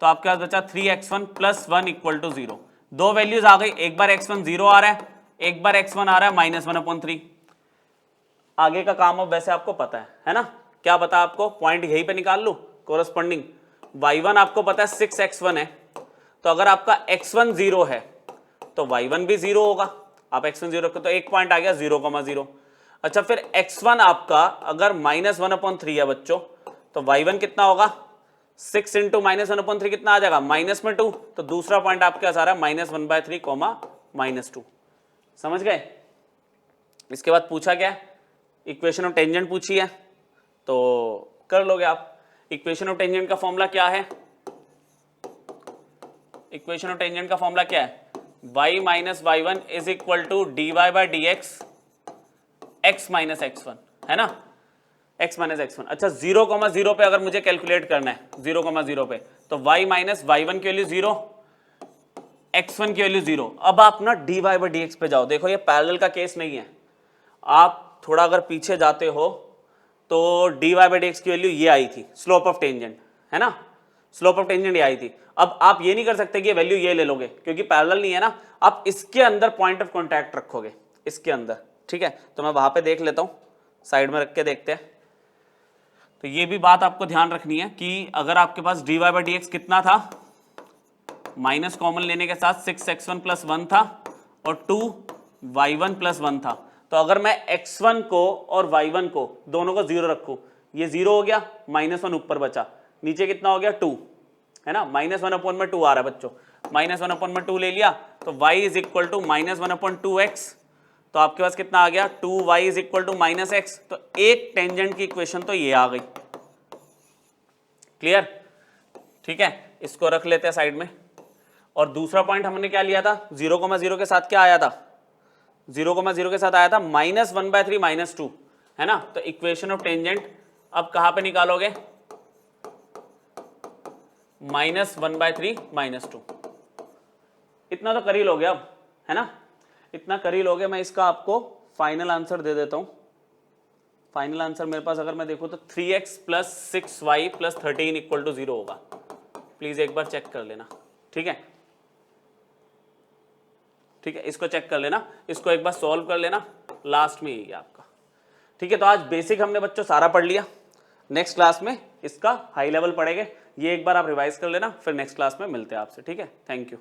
S1: तो आपके पास बचा 3x1 प्लस 1 इक्वल टू 0। दो वैल्यूज आ गई, एक बार x1 0 आ रहा है, एक बार x1 आ रहा है -1/3। आगे का काम अब वैसे आपको पता है ना, क्या पता आपको, पॉइंट यहीं पे निकाल लो, कोरस्पॉन्डिंग y1 आपको पता है 6x1 है, तो अगर आपका x1 0 है तो y1 भी 0 होगा, आप x1 0 रखो तो एक पॉइंट आ गया 0,0। अच्छा, फिर x1 आपका अगर -1/3 है बच्चों, तो y1 कितना होगा, 6 इंटू -1/3 कितना आ जाएगा, -2, तो दूसरा पॉइंट आपके पास आ रहा है -1/3, -2। समझ गए। इसके बाद पूछा क्या, इक्वेशन ऑफ टेंजेंट पूछी है, तो कर लोगे आप। इक्वेशन ऑफ टेंजेंट का फॉर्मूला क्या है, इक्वेशन ऑफ टेंजेंट का फॉर्मूला क्या है, y minus y1 is equal to dy/dx x minus x1, है ना, x माइनस x1। अच्छा, 0,0 पे अगर मुझे कैलकुलेट करना है 0,0 पे, तो y माइनस y1 की वैल्यू 0, x1 की वैल्यू 0। अब आप ना dy/dx पे जाओ, देखो ये पैरेलल का केस नहीं है, आप थोड़ा अगर पीछे जाते हो तो dy/dx की वैल्यू ये आई थी, स्लोप ऑफ टेंजेंट, है ना, स्लोप ऑफ टेंजेंट ये आई थी। अब आप ये नहीं कर सकते कि ये वैल्यू ये ले लोगे, क्योंकि पैरेलल नहीं है ना, आप इसके अंदर पॉइंट ऑफ कॉन्टैक्ट रखोगे, इसके अंदर, ठीक है। तो मैं वहां पे देख लेता हूं, साइड में रख के देखते हैं। तो ये भी बात आपको ध्यान रखनी है कि अगर आपके पास dy/dx कितना था, माइनस कॉमन लेने के साथ 6x1 प्लस 1 था और 2y1 प्लस 1 था, तो अगर मैं x1 को और y1 को दोनों को 0 रखूं, ये 0 हो गया, -1 ऊपर बचा, नीचे कितना हो गया 2, है ना, -1/2 आ रहा है बच्चों, -1/2 ले लिया, तो y is equal to -1/2x, तो आपके पास कितना आ गया 2y is equal to -x। तो एक टेंजेंट की इक्वेशन तो ये आ गई, क्लियर, ठीक है, इसको रख लेते हैं साइड में। और दूसरा पॉइंट हमने क्या लिया था, 0,0 के साथ क्या आया था, 0,0 के साथ आया था -1/3 -2, है ना। तो इक्वेशन ऑफ टेंजेंट अब कहां पे निकालोगे, -1/3 -2, इतना तो कर ही लोगे अब, है ना, इतना कर ही लोगे। मैं इसका आपको फाइनल आंसर दे देता हूं। फाइनल आंसर मेरे पास अगर मैं देखूं तो 3x plus 6y plus 13 equal to 0 होगा। प्लीज एक बार चेक कर लेना, ठीक है, ठीक है, इसको चेक कर लेना, इसको एक बार सॉल्व कर लेना, लास्ट में यही है आपका, ठीक है। तो आज बेसिक हमने बच्चों सारा पढ़ लिया, नेक्स्ट क्लास में इसका हाई लेवल पढ़ेंगे, ये एक बार आप रिवाइज कर लेना, फिर नेक्स्ट क्लास में मिलते हैं आपसे, ठीक है। Thank you.